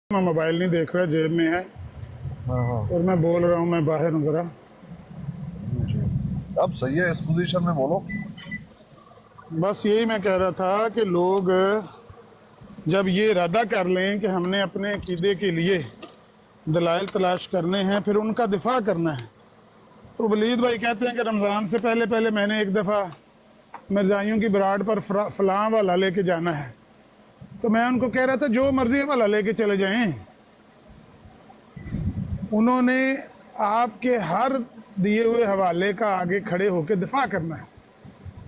मैं मोबाइल नहीं देख रहा, जेब में है हाँ। और मैं बोल रहा हूँ, मैं बाहर हूँ जरा। जी। अब सही है, इस पोजीशन में बोलो। बस यही मैं कह रहा था कि लोग जब ये इरादा कर लें कि हमने अपने अकीदे के लिए दलाइल तलाश करने हैं, फिर उनका दिफा करना है। तो वलीद भाई कहते हैं कि रमज़ान से पहले पहले मैंने एक दफ़ा मिर्ज़ाइयों की बराड पर फलां वाला लेके जाना है। तो मैं उनको कह रहा था जो मर्ज़ी वाला लेके चले जाएं, उन्होंने आपके हर दिए हुए हवाले का आगे खड़े होकर दिफा करना है,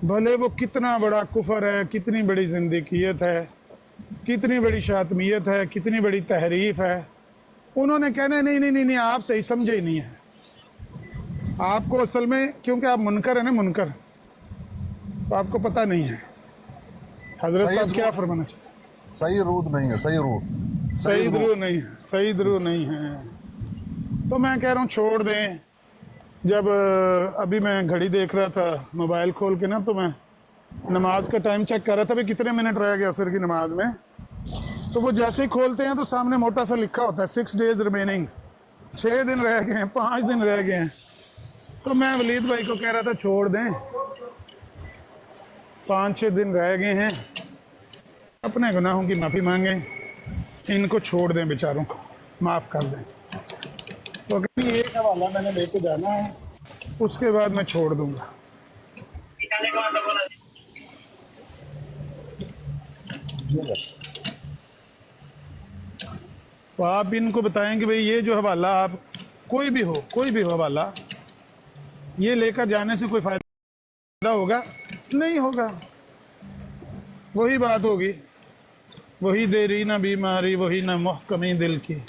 भले वो कितना बड़ा कुफर है, कितनी बड़ी जिंदगियत है, कितनी बड़ी शातमियत है, कितनी बड़ी तहरीफ है। उन्होंने कहना है नहीं नहीं नहीं नहीं, आप सही समझे ही नहीं है। आपको असल में, क्योंकि आप मुनकर है ना, मुनकर, तो आपको पता नहीं है हजरत सही साहब क्या रूद फरमाना चाहते। सही रूद नहीं है, सही रूद, सही सही रूद। दरू नहीं है, सही दरू नहीं है। तो मैं कह रहा हूँ छोड़ दें। जब अभी मैं घड़ी देख रहा था मोबाइल खोल के ना, तो मैं नमाज का टाइम चेक कर रहा था, भाई कितने मिनट रह गए असर की नमाज में। तो वो जैसे ही खोलते हैं तो सामने मोटा सा लिखा होता है 6 डेज रिमेनिंग, 6 दिन रह गए हैं, 5 दिन रह गए हैं। तो मैं वलीद भाई को कह रहा था छोड़ दें, 5-6 दिन रह गए हैं, अपने गुनाहों की माफ़ी मांगें, इनको छोड़ दें, बेचारों को माफ़ कर दें। तो कभी एक हवाला मैंने लेके जाना है, उसके बाद मैं छोड़ दूंगा। तो आप इनको बताएं कि भाई ये जो हवाला, आप कोई भी हो हवाला, ये लेकर जाने से कोई फायदा होगा? नहीं होगा। वही बात होगी, वही देरी ना बीमारी, वही ना महकमी दिल की,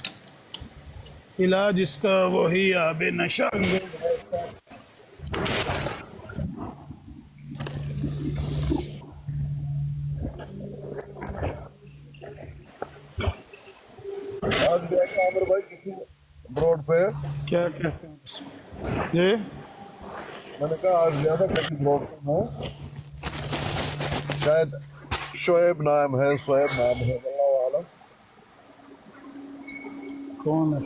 इलाज इसका वही आबे नशा है। आज गया था आमिर भाई किसी रोड पे। क्या कहते हैं इसको? जी, मैंने कहा आज गया था किसी रोड पे मैं, शायद शोएब नाम है, शोएब नाम है, अल्लाह आलम। कौन है?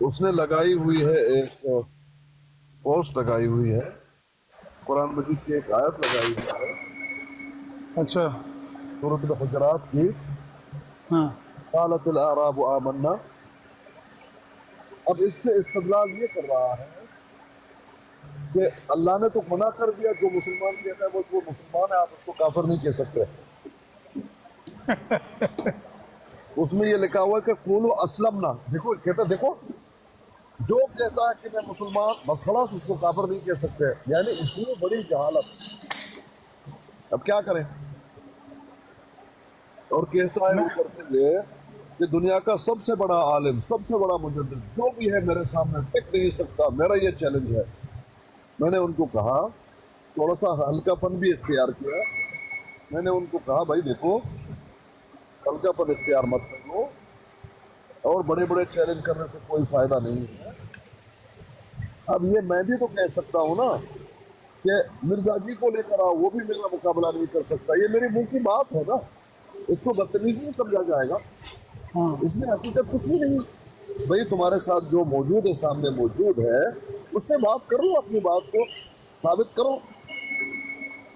तो उसने लगाई हुई है एक पोस्ट लगाई हुई है, कुरान मजीद की एक आयत लगाई हुई है, अच्छा, सूरत हुजरात की। हाँ। क़ालतिल आराबु आमन्ना। अब इससे इस्तदलाल ये कर रहा है कि अल्लाह ने तो मना कर दिया, जो मुसलमान कहता है वो मुसलमान है, आप उसको काफिर नहीं कह सकते। उसमें ये लिखा हुआ है कि कुलू असलमना। देखो कहता, देखो जो कहता है कि मैं मुसलमान, बस खलास उसको काफिर नहीं कह सकते। यानी इतनी बड़ी जहालत, अब क्या करें। और कहता है मैं ऊपर से ये कि दुनिया का सबसे बड़ा आलिम, सबसे बड़ा मुजद्दिद जो भी है मेरे सामने टिक नहीं सकता, मेरा ये चैलेंज है। मैंने उनको कहा, थोड़ा सा हल्कापन भी इख्तियार किया। मैंने उनको कहा भाई देखो, हल्कापन इख्तियार मत करो, और बड़े बड़े चैलेंज करने से कोई फायदा नहीं है। अब ये मैं भी तो कह सकता हूँ ना कि मिर्जा जी को लेकर आओ, वो भी मेरा मुकाबला नहीं कर सकता। ये मेरे मुंह की बात है ना, इसको बदतमीजी समझा जाएगा? हाँ, इसमें हकीकत कुछ भी नहीं। भाई तुम्हारे साथ जो मौजूद है, सामने मौजूद है, उससे बात करो, अपनी बात को साबित करो।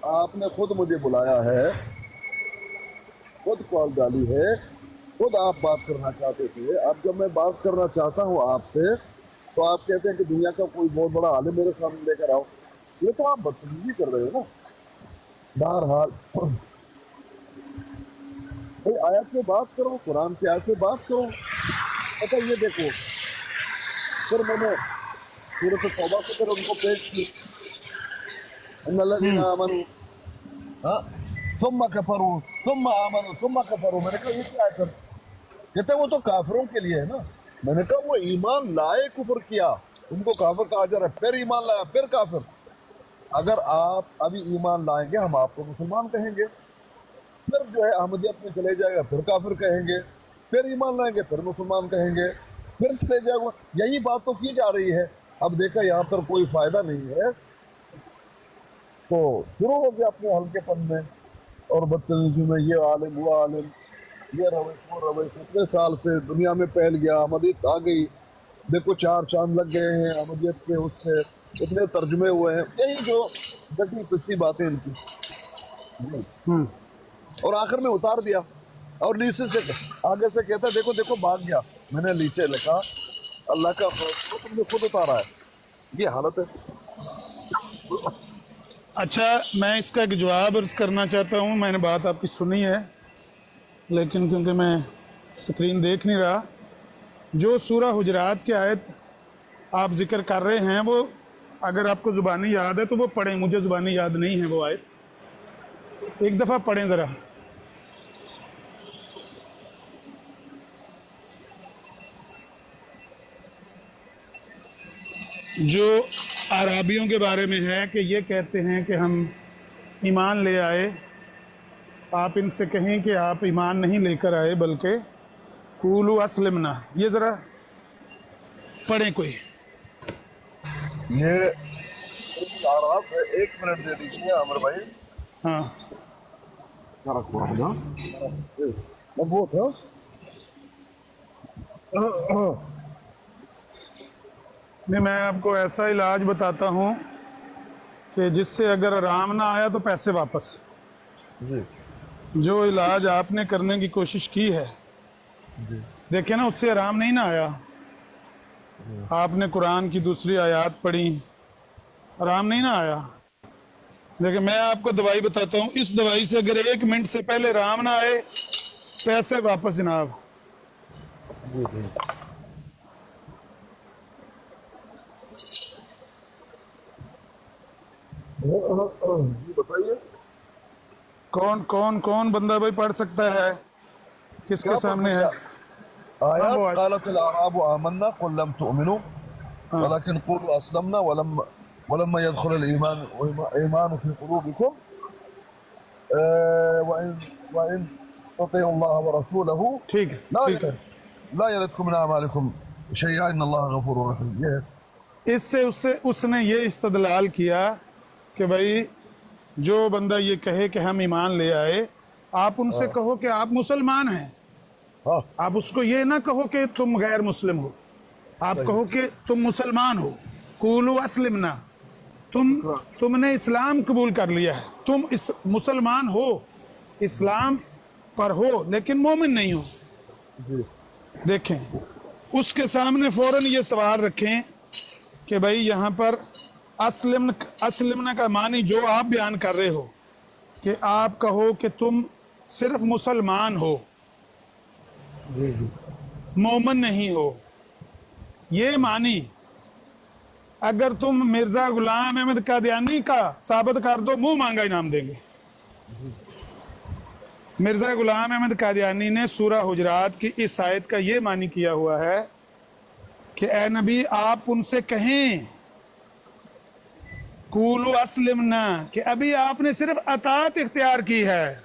आपने खुद मुझे बुलाया है, खुद कॉल डाली है, खुद आप बात करना चाहते थे। अब जब मैं बात करना चाहता हूँ आपसे, तो आप कहते हैं कि दुनिया का कोई बहुत बड़ा आलिम मेरे सामने लेकर आओ। ये तो आप बदतमीजी कर रहे हो ना। बहरहाल भाई आयत में बात करो, कुरान की आयत में बात करो। अच्छा ये देखो, फिर मैंने सूरत तौबा से फिर उनको पेश की, अन्नल्लज़ीना आमनू, हाँ, सुम्मा कफरू सुम्मा आमनू सुम्मा कफरू। मैंने कहा ये क्या है? कहते वो तो काफिरों के लिए है ना। मैंने कहा वो ईमान लाए कुफर किया, उनको काफिर कहा जा रहा है, फिर ईमान लाया फिर काफिर। अगर आप अभी ईमान लाएंगे, हम आपको मुसलमान कहेंगे, फिर जो है अहमदियत में चले जाएगा, फिर काफिर कहेंगे, फिर ईमान लाएंगे, फिर मुसलमान कहेंगे, फिर चले जाएगा। यही बात तो की जा रही है। अब देखा यहाँ पर कोई फायदा नहीं है, तो शुरू हो गया अपने हल्केपन में और बदतमीजी में, ये आलिम वो आलिम। ये रवैश वो रवैश इतने साल से दुनिया में फैल गया, अहमदियत आ गई, देखो 4 चांद लग गए हैं अहमदियत के, उससे इतने तर्जुमे हुए हैं, यही जो घटी पिसी बातें इनकी। और आखिर में उतार दिया, और नीचे से आगे से कहता देखो देखो भाग गया। मैंने नीचे लिखा अल्लाह का खौफ, तो तुमने खुद उतारा है, ये हालत है। अच्छा, मैं इसका एक जवाब अर्ज करना चाहता हूँ। मैंने बात आपकी सुनी है, लेकिन क्योंकि मैं स्क्रीन देख नहीं रहा, जो सूरह हुजरात की आयत आप जिक्र कर रहे हैं वो अगर आपको ज़ुबानी याद है तो वो पढ़ें। मुझे ज़ुबानी याद नहीं है वो आयत, एक दफ़ा पढ़ें ज़रा। जो अराबियों के बारे में है कि ये कहते हैं कि हम ईमान ले आए, आप इनसे कहें कि आप ईमान नहीं लेकर आए बल्कि कूलू अस्लिमना। ये ज़रा पढ़ें कोई। ये आराम है, 1 मिनट दे दीजिए आमिर भाई। हाँ, वो था नहीं, मैं आपको ऐसा इलाज बताता हूँ कि जिससे अगर आराम ना आया तो पैसे वापस। जी जो इलाज आपने करने की कोशिश की है, देखे ना, उससे आराम नहीं ना आया। आपने कुरान की दूसरी आयत पढ़ी, आराम नहीं ना आया। देखिए, मैं आपको दवाई बताता हूँ, इस दवाई से अगर 1 मिनट से पहले आराम ना आए, पैसे वापस जनाब। जी जी जी बताइए कौन कौन कौन बंदा भाई पढ़ सकता है? किसके क्या सामने है? हाँ, वो आयत क़ालत अल-अअराबु आमन्ना क़ुल लम तुअमिनु हाँ, वलकिन क़ूलू अस्लमना वलम्मा यदखुल ईमान फी क़ुलूबिकुम वइन वइन तुतिउल्लाह व रसूलहु ठीक है, ला ठीक है। ला यलिदकुम मिन अमालिकुम शैअन इन्नल्लाह गफूरुर रहीम। ये है। इससे उसने ये इस्तदलाल किया कि भाई जो बंदा ये कहे कि हम ईमान ले आए, आप उनसे कहो कि आप मुसलमान हैं। हाँ आप उसको ये ना कहो कि तुम गैर मुस्लिम हो, आप कहो कि तुम मुसलमान हो। कूलू अस्लिमना, तुमने इस्लाम कबूल कर लिया है, तुम इस मुसलमान हो, इस्लाम पर हो, लेकिन मोमिन नहीं हो। जी देखें, उसके सामने फौरन ये सवाल रखें कि भाई यहाँ पर अस्लिमना का मानी जो आप बयान कर रहे हो कि आप कहो कि तुम सिर्फ मुसलमान हो, जी जी मोमन नहीं हो, ये मानी अगर तुम मिर्जा गुलाम अहमद कादियानी का साबित कर दो, मुंह मांगा इनाम देंगे। मिर्जा गुलाम अहमद कादियानी ने सूरह हुजरात की इस आयत का ये मानी किया हुआ है कि ए नबी आप उनसे कहें कूलू अस्लिमना, कि अभी आपने सिर्फ अतात इख्तियार की है।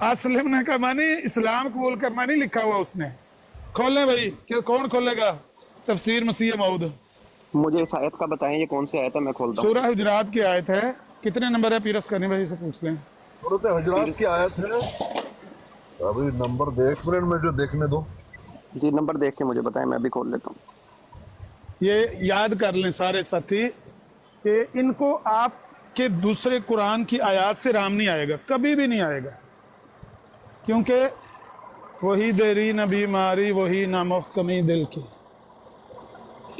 अस्लिमना का मानी इस्लाम कबूल करना नहीं लिखा हुआ उसने। खोलें भाई, क्या कौन खोलेगा? तफसीर मसीह मऊद मुझे इस आयत का बताएं, ये कौन सी आयत है, मैं खोलता हूँ। सूरह हुजरात की आयत है। कितने नंबर है पीरस करनी भाई से पूछ लें। सूरत हुजरात की आयत है, अभी नंबर दे 1 मिनट में जो देखने दो। जी नंबर देख के मुझे बताएं, मैं भी खोल लेता हूँ। ये याद कर लें सारे साथी कि इनको आपके दूसरे कुरान की आयत से राम नहीं आएगा, कभी भी नहीं आएगा, क्योंकि वही देरी न बीमारी, वही ना कमी दिल की,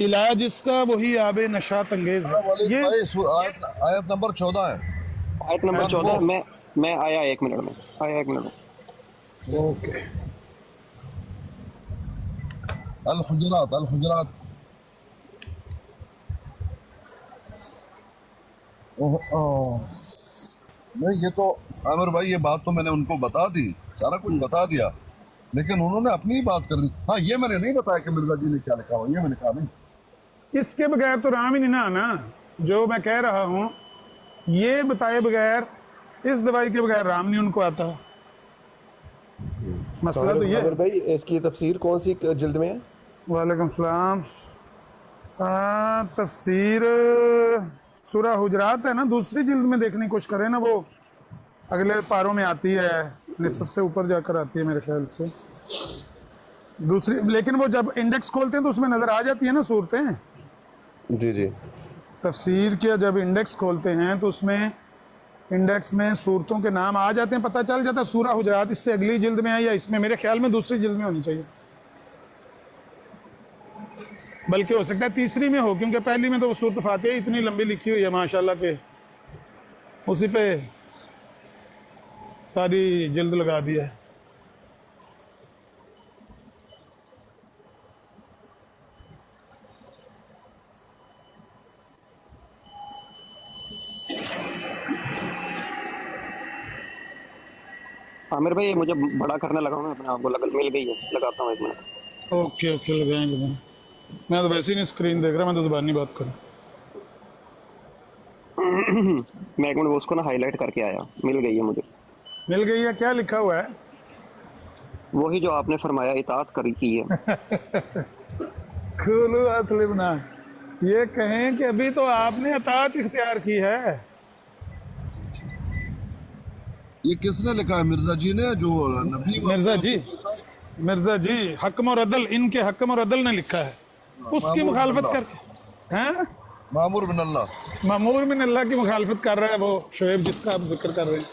इलाज इसका वही आबे नशात अंगेज है। वलीद ये भाई आयत नंबर 14 है। आयत नंबर 14 मैं आया 1 मिनट में, आया 1 मिनट में। ओके, अल हुजरात नहीं, ये तो आमिर भाई ये बात तो मैंने उनको बता दी, सारा कुछ बता दिया, लेकिन उन्होंने अपनी ही बात कर दी। हाँ, ये मैंने नहीं बताया कि मिर्जा जी ने क्या लिखा हुआ, ये मैंने कहा नहीं। इसके बगैर तो राम ही नहीं ना आना। जो मैं कह रहा हूँ, ये बताए बगैर, इस दवाई के बगैर राम नहीं उनको आता। मसला तो ये है। आमिर भाई इसकी तफसीर कौन सी जिल्द में है? वालेकुम सलाम। तफसीर सूरह हुजरात है ना, दूसरी जिल्द में देखने की कोशिश करें ना, वो अगले पारों में आती है, निसफ से ऊपर जाकर आती है मेरे ख्याल से दूसरी, लेकिन वो जब इंडेक्स खोलते हैं तो उसमें नज़र आ जाती है ना सूरतें। जी जी। तफसीर के जब इंडेक्स खोलते हैं तो उसमें इंडेक्स में सूरतों के नाम आ जाते हैं, पता चल जाता है सूरह हुजरात इससे अगली जिल्द में है या इसमें, मेरे ख्याल में दूसरी जिल्द में होनी चाहिए, बल्कि हो सकता है तीसरी में हो, क्योंकि पहली में तो वो सूरत फातिहा इतनी लंबी लिखी हुई है माशाल्लाह के, उसी पे सारी जिल्द लगा दी है। आमिर भाई मुझे बड़ा करने लगा हूँ मैं अपने आप को, मिल गई है, लगाता हूँ 1 मिनट। ओके ओके, लगाएंगे। मैं तो वैसे ही नहीं स्क्रीन देख रहा, मैं तो ज़बानी बात करूँ। मैं 1 मिनट वो उसको ना हाईलाइट करके आया, मिल गई है मुझे। मिल गई है? क्या लिखा हुआ है? वही जो आपने फरमाया, इताअत करी की है। खुलू असलिमना, ये कहें कि अभी तो आपने अताअत इख्तियार की है। ये किसने लिखा है? मिर्जा जी ने, जो नबी मिर्जा जी हकम और अदल, इनके हकम और अदल ने लिखा है, उसकी मुखालफत कर हैं। मामूर बिन अल्लाह, मामूर बिन अल्लाह की मुखालफत कर रहा है वो शोएब जिसका आप जिक्र कर रहे हैं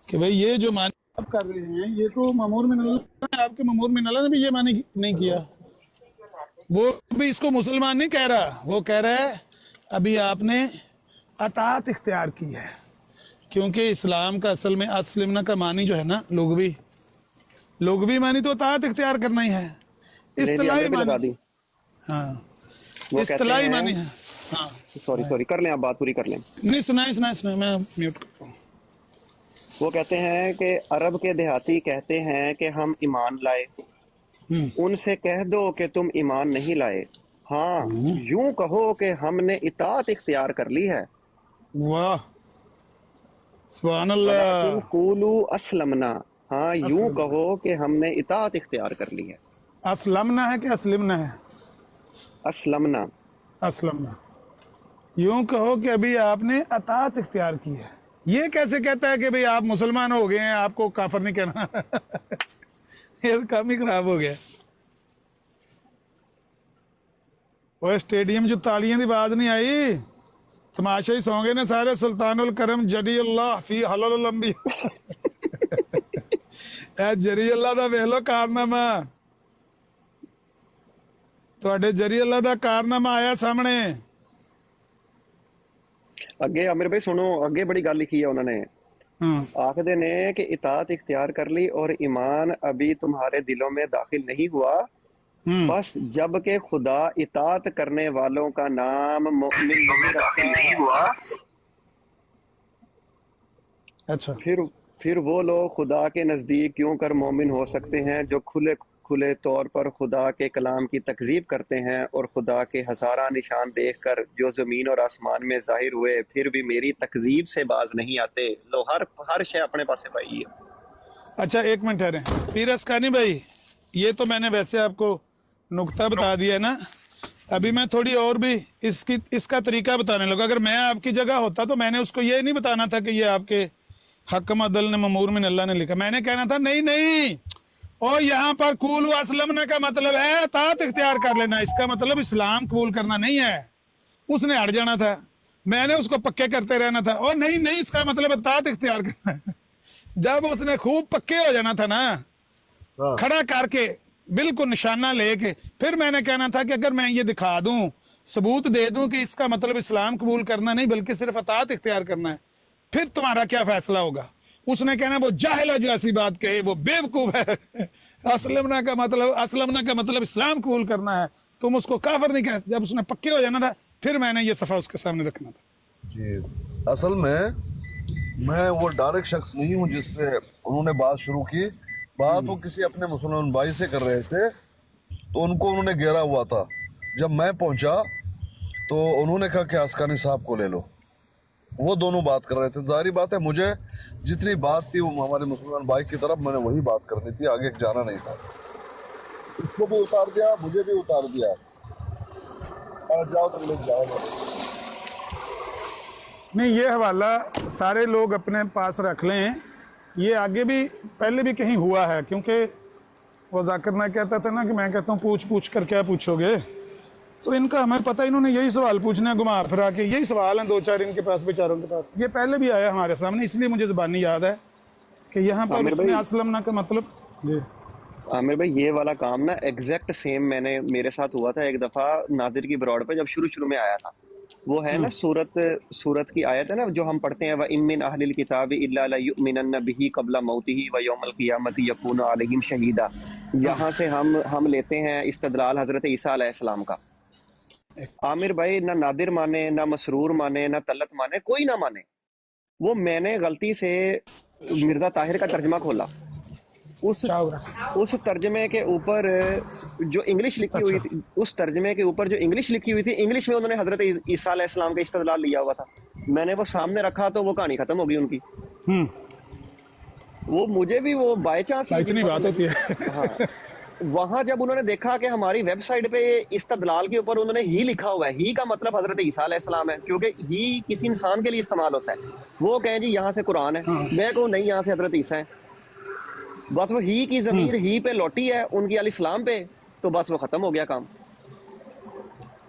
कि भाई ये जो मानी आप कर रहे हैं ये तो मामूर बिन अल्लाह है, आपके मामूर बिन अल्लाह ने भी ये मानी नहीं किया। वो भी इसको मुसलमान नहीं कह रहा, वो कह रहा है अभी आपने अताअत इख्तियार की है, क्योंकि इस्लाम का असल में अस्लिमना का मानी जो है ना, लुग़वी मानी तो अताअत इख्तियार करना ही है। इस्तिलाही मानी, हाँ इस्तिलाही मानी है। हाँ सॉरी कर लें, आप बात पूरी कर लें। नहीं सुनाए, मैं म्यूट करता हूँ। वो कहते हैं कि अरब के देहाती कहते हैं कि हम ईमान लाए, उनसे कह दो कि तुम ईमान नहीं लाए, हाँ यूं कहो कि हमने इताअत इख्तियार कर ली है। वाह सुभान अल्लाह। कूलू असलमना, हाँ यूं कहो कि हमने इताअत इख्तियार कर ली है। असलमना है कि असलिमना है? असलमना, असलमना। यूं कहो कि अभी आपने अताअत इख्तियार की है। ये कैसे कहता है कि भाई आप मुसलमान हो गए हैं, आपको काफिर नहीं कहना? ये तो काम ही खराब हो गया। वो स्टेडियम जो तालियां की आवाज नहीं आई, तमाशा ही सौ गए ने सारे। सुल्तानुल करम जरी अल्लाह फी हलल लंबी जरी अल्लाह दा वेख लो कारनामा, ਤੁਹਾਡੇ ਜਰੀ ਅੱਲਾ ਦਾ ਕਾਰਨਾਮਾ ਆਇਆ ਸਾਹਮਣੇ। ਅੱਗੇ आमिर भाई सुनो, ਅੱਗੇ बड़ी गल लिखी है उन्होंने। आखदे ने कि इताअत इख्तियार कर ली और ईमान अभी तुम्हारे दिलों में दाखिल नहीं हुआ, बस जब के खुदा इताअत करने वालों का नाम मोमिन नहीं रखता, अच्छा फिर वो लोग खुदा के नजदीक क्यों कर मोमिन हो सकते हैं जो खुले खुले तौर पर खुदा के कलाम की तकजीब करते हैं और खुदा के हज़ारा निशान देखकर जो ज़मीन और आसमान में ज़ाहिर हुए फिर भी मेरी तकजीब से बाज नहीं आते। लो हर शय अपने पास पाई है। अच्छा एक मिनट ठहरें पीर अस्कानी भाई, ये तो मैंने वैसे आपको नुक्ता बता दिया ना, अभी मैं थोड़ी और भी इसका तरीका बताने लगा। अगर मैं आपकी जगह होता तो मैंने उसको ये नहीं बताना था कि ये आपके हकम अदल ने ममूर मिन अल्लाह ने लिखा। मैंने कहना था नहीं और यहाँ पर कूल असलमना का मतलब है अताअत इख्तियार कर लेना, इसका मतलब इस्लाम कबूल करना नहीं है। उसने हट जाना था, मैंने उसको पक्के करते रहना था। और नहीं इसका मतलब अताअत इख्तियार करना है। जब उसने खूब पक्के हो जाना था ना, खड़ा करके बिल्कुल निशाना लेके, फिर मैंने कहना था कि अगर मैं ये दिखा दूं, सबूत दे दूं कि इसका मतलब इस्लाम कबूल करना नहीं बल्कि सिर्फ अताअत इख्तियार करना है, फिर तुम्हारा क्या फैसला होगा। उसने कहना वो जाहिल है जो ऐसी बात कहे, वो बेवकूफ है। असलमना का मतलब इस्लाम कबूल करना है, तुम उसको काफिर नहीं कह। जब उसने पक्के हो जाना था फिर मैंने ये सफा उसके सामने रखना था। जी असल में मैं वो डायरेक्ट शख्स नहीं हूँ जिससे उन्होंने बात शुरू की। बात वो किसी अपने मुसलमान भाई से कर रहे थे तो उनको उन्होंने घेरा हुआ था। जब मैं पहुंचा तो उन्होंने कहा कि अस्कानी साहब को ले लो। वो दोनों बात कर रहे थे। जाहिर बात है मुझे जितनी बात थी वो हमारे मुसलमान भाई की तरफ मैंने वही बात करनी थी, आगे जाना नहीं था। उसको भी उतार दिया, मुझे भी उतार दिया। और जाओ तुम लोग जाओ। नहीं, ये हवाला सारे लोग अपने पास रख लें। ये आगे भी पहले भी कहीं हुआ है, क्योंकि वो जाकिर नाइक कहता था ना कि मैं कहता हूँ पूछ पूछ कर क्या पूछोगे, तो इनका हमें पता, इन्होंने यही सवाल पूछने घुमा फिरा के, यही सवाल हैं दो चार इनके पास, बेचारों के पास। ये पहले भी आया हमारे सामने, इसलिए मुझे ज़बानी याद है कि यहाँ पर आमिर उसने भाई- असलम का मतलब जी। आमिर भाई ये वाला काम ना एग्जैक्ट सेम मेरे साथ हुआ था एक दफा नादिर की ब्रॉड पे, जब शुरू में आया था। वो है ना सूरत की आयत है ना जो हम पढ़ते हैं, व इमिन अहलिल किताबि इल्ला लयुमिनन्न बिही क़ब्ला मौतिही व यौमल क़ियामति यकूनु अलैहिम शहीदा। यहाँ से हम लेते हैं इस्तदलाल हजरत ईसा अलैहिस्सलाम का। आमिर भाई ना नादिर माने, ना मसरूर माने, ना तलत माने, कोई ना माने। वो मैंने गलती से मिर्जा ताहिर का तर्जमा खोला, उस तर्जमे के ऊपर जो इंग्लिश लिखी हुई थी, उस तर्जमे के ऊपर जो इंग्लिश लिखी हुई थी, इंग्लिश में उन्होंने हजरत ईसा अलैहिस्सलाम का इस्तदलाल लिया हुआ था। मैंने वो सामने रखा तो वो कहानी खत्म हो गई उनकी। वो मुझे भी वो बाय चांस इतनी बात होती है। हाँ, वहां जब उन्होंने देखा कि हमारी वेबसाइट पे इस्तदलाल के ऊपर उन्होंने ही लिखा हुआ है, ही का मतलब हजरत ईसा अलैहिस्सलाम है, क्योंकि ही किसी इंसान के लिए इस्तेमाल होता है। वो कहें जी यहाँ से कुरान है, मैं कहूँ नहीं यहाँ से हजरत ईसा है। बस वो ही की जमीर ही पे लौटी है उनकी अलैहिस्सलाम पे, तो बस वो खत्म हो गया काम,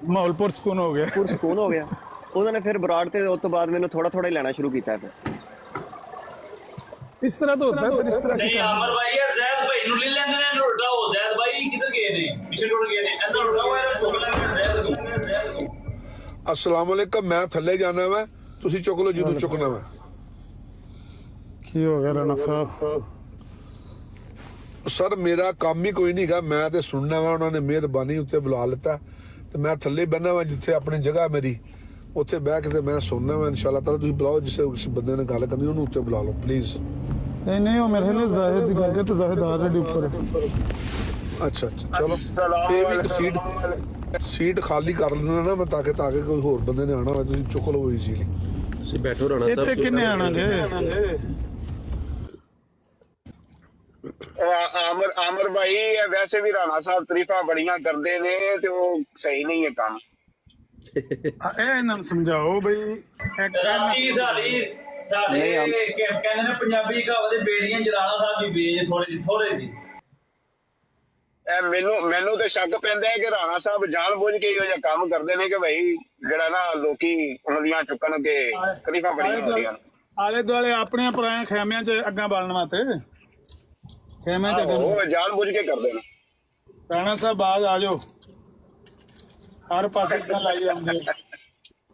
माहौल पुरसकून हो गया। पुरसकून हो गया। उन्होंने फिर बराड़ ते उस तो बाद मैंने थोड़ा थोड़ा ही लेना शुरू किया है। इस तरह तो होता है, पर इस तरह नहीं अमर भाई है जैद भाई नु ले लेंदे ने उल्टा हो जैद भाई किधर गए ने पीछे टुट गए ने अंदर उल्टा हुआ है चुक लेंदे जैद। अस्सलाम वालेकुम, मैं थल्ले जाना वा, तुसी चुक लो जिन्नू चुकना वा। की हो गया राणा साहब? सर मेरा काम ही कोई नहीं गा, मैं ते सुनना वा, उन्होंने मेहरबानी उत्ते बुला लेता ते मैं थल्ले बहना वा, जिथे अपनी जगह मेरी उत्थे बह के ते मैं सुनना वा। इंशाल्लाह ताला तुसी बुलाओ, जिस बंदे ने गल करनी उन्होंने उत्ते बुला लो प्लीज। नहीं, वो मेरे लिए जाहिद की गल तो जाहिद ऑलरेडी ऊपर है। अच्छा चलो, ये भी एक सीट खाली कर लेना ना मैं, ताकि कोई होर बंदे ने आना होवे तुसी चुक लो इजीली। ਤੁਸੀਂ ਬੈਠੋ ਰਾਣਾ ਇੱਥੇ ਸਾਹਿਬ। ਕਿੰਨੇ ਆਣਗੇ? आमर भाई वैसे भी राणा साहब तरीफा बड़ियां करते ने ते वो सही नहीं है काम। ਇਹ ਇਹਨਾਂ ਨੂੰ ਸਮਝਾਓ ਬਈ ਇੱਕ ਰਾਤੀ ਸਾਡੀ ਸਾਡੇ ਕਹਿੰਦੇ ਨੇ ਪੰਜਾਬੀ ਕਹਾਵਤ ਦੇ ਬੇੜੀਆਂ ਜਲਾਲਾ ਸਾਹਿਬ ਦੀ ਬੇਜ ਥੋੜੇ ਦੀ ਮੈਨੂੰ ਤੇ ਸ਼ੱਕ ਪੈਂਦਾ ਹੈ ਕਿ ਰਾਣਾ ਸਾਹਿਬ ਜਾਣ ਬੁੱਝ ਕੇ ਇਹੋ ਜਿਹਾ ਕੰਮ ਕਰਦੇ ਨੇ ਕਿ ਭਾਈ ਜਿਹੜਾ ਨਾ ਲੋਕੀ ਉਂਗਲੀਆਂ ਚੁੱਕਣ ਕੇ ਤਰੀਫਾ ਬੜੀਆਂ ਹੁੰਦੀਆਂ ਨੇ। ਆਲੇ ਦੁਆਲੇ ਆਪਣੇ ਪੁਰਾਣੇ ਖੈਮਿਆਂ 'ਚ ਅੱਗਾਂ ਬਾਲਣ ਵਾਸਤੇ ਖੈਮਿਆਂ 'ਚ ਉਹ ਜਾਣ ਬੁੱਝ ਕੇ ਕਰਦੇ ਨੇ। ਰਾਣਾ ਸਾਹਿਬ ਬਾਅਦ ਆ ਜਾਓ, ਹਰ ਪਾਸੇ ਤਾਂ ਲਾਈ ਜਾਂਦੇ।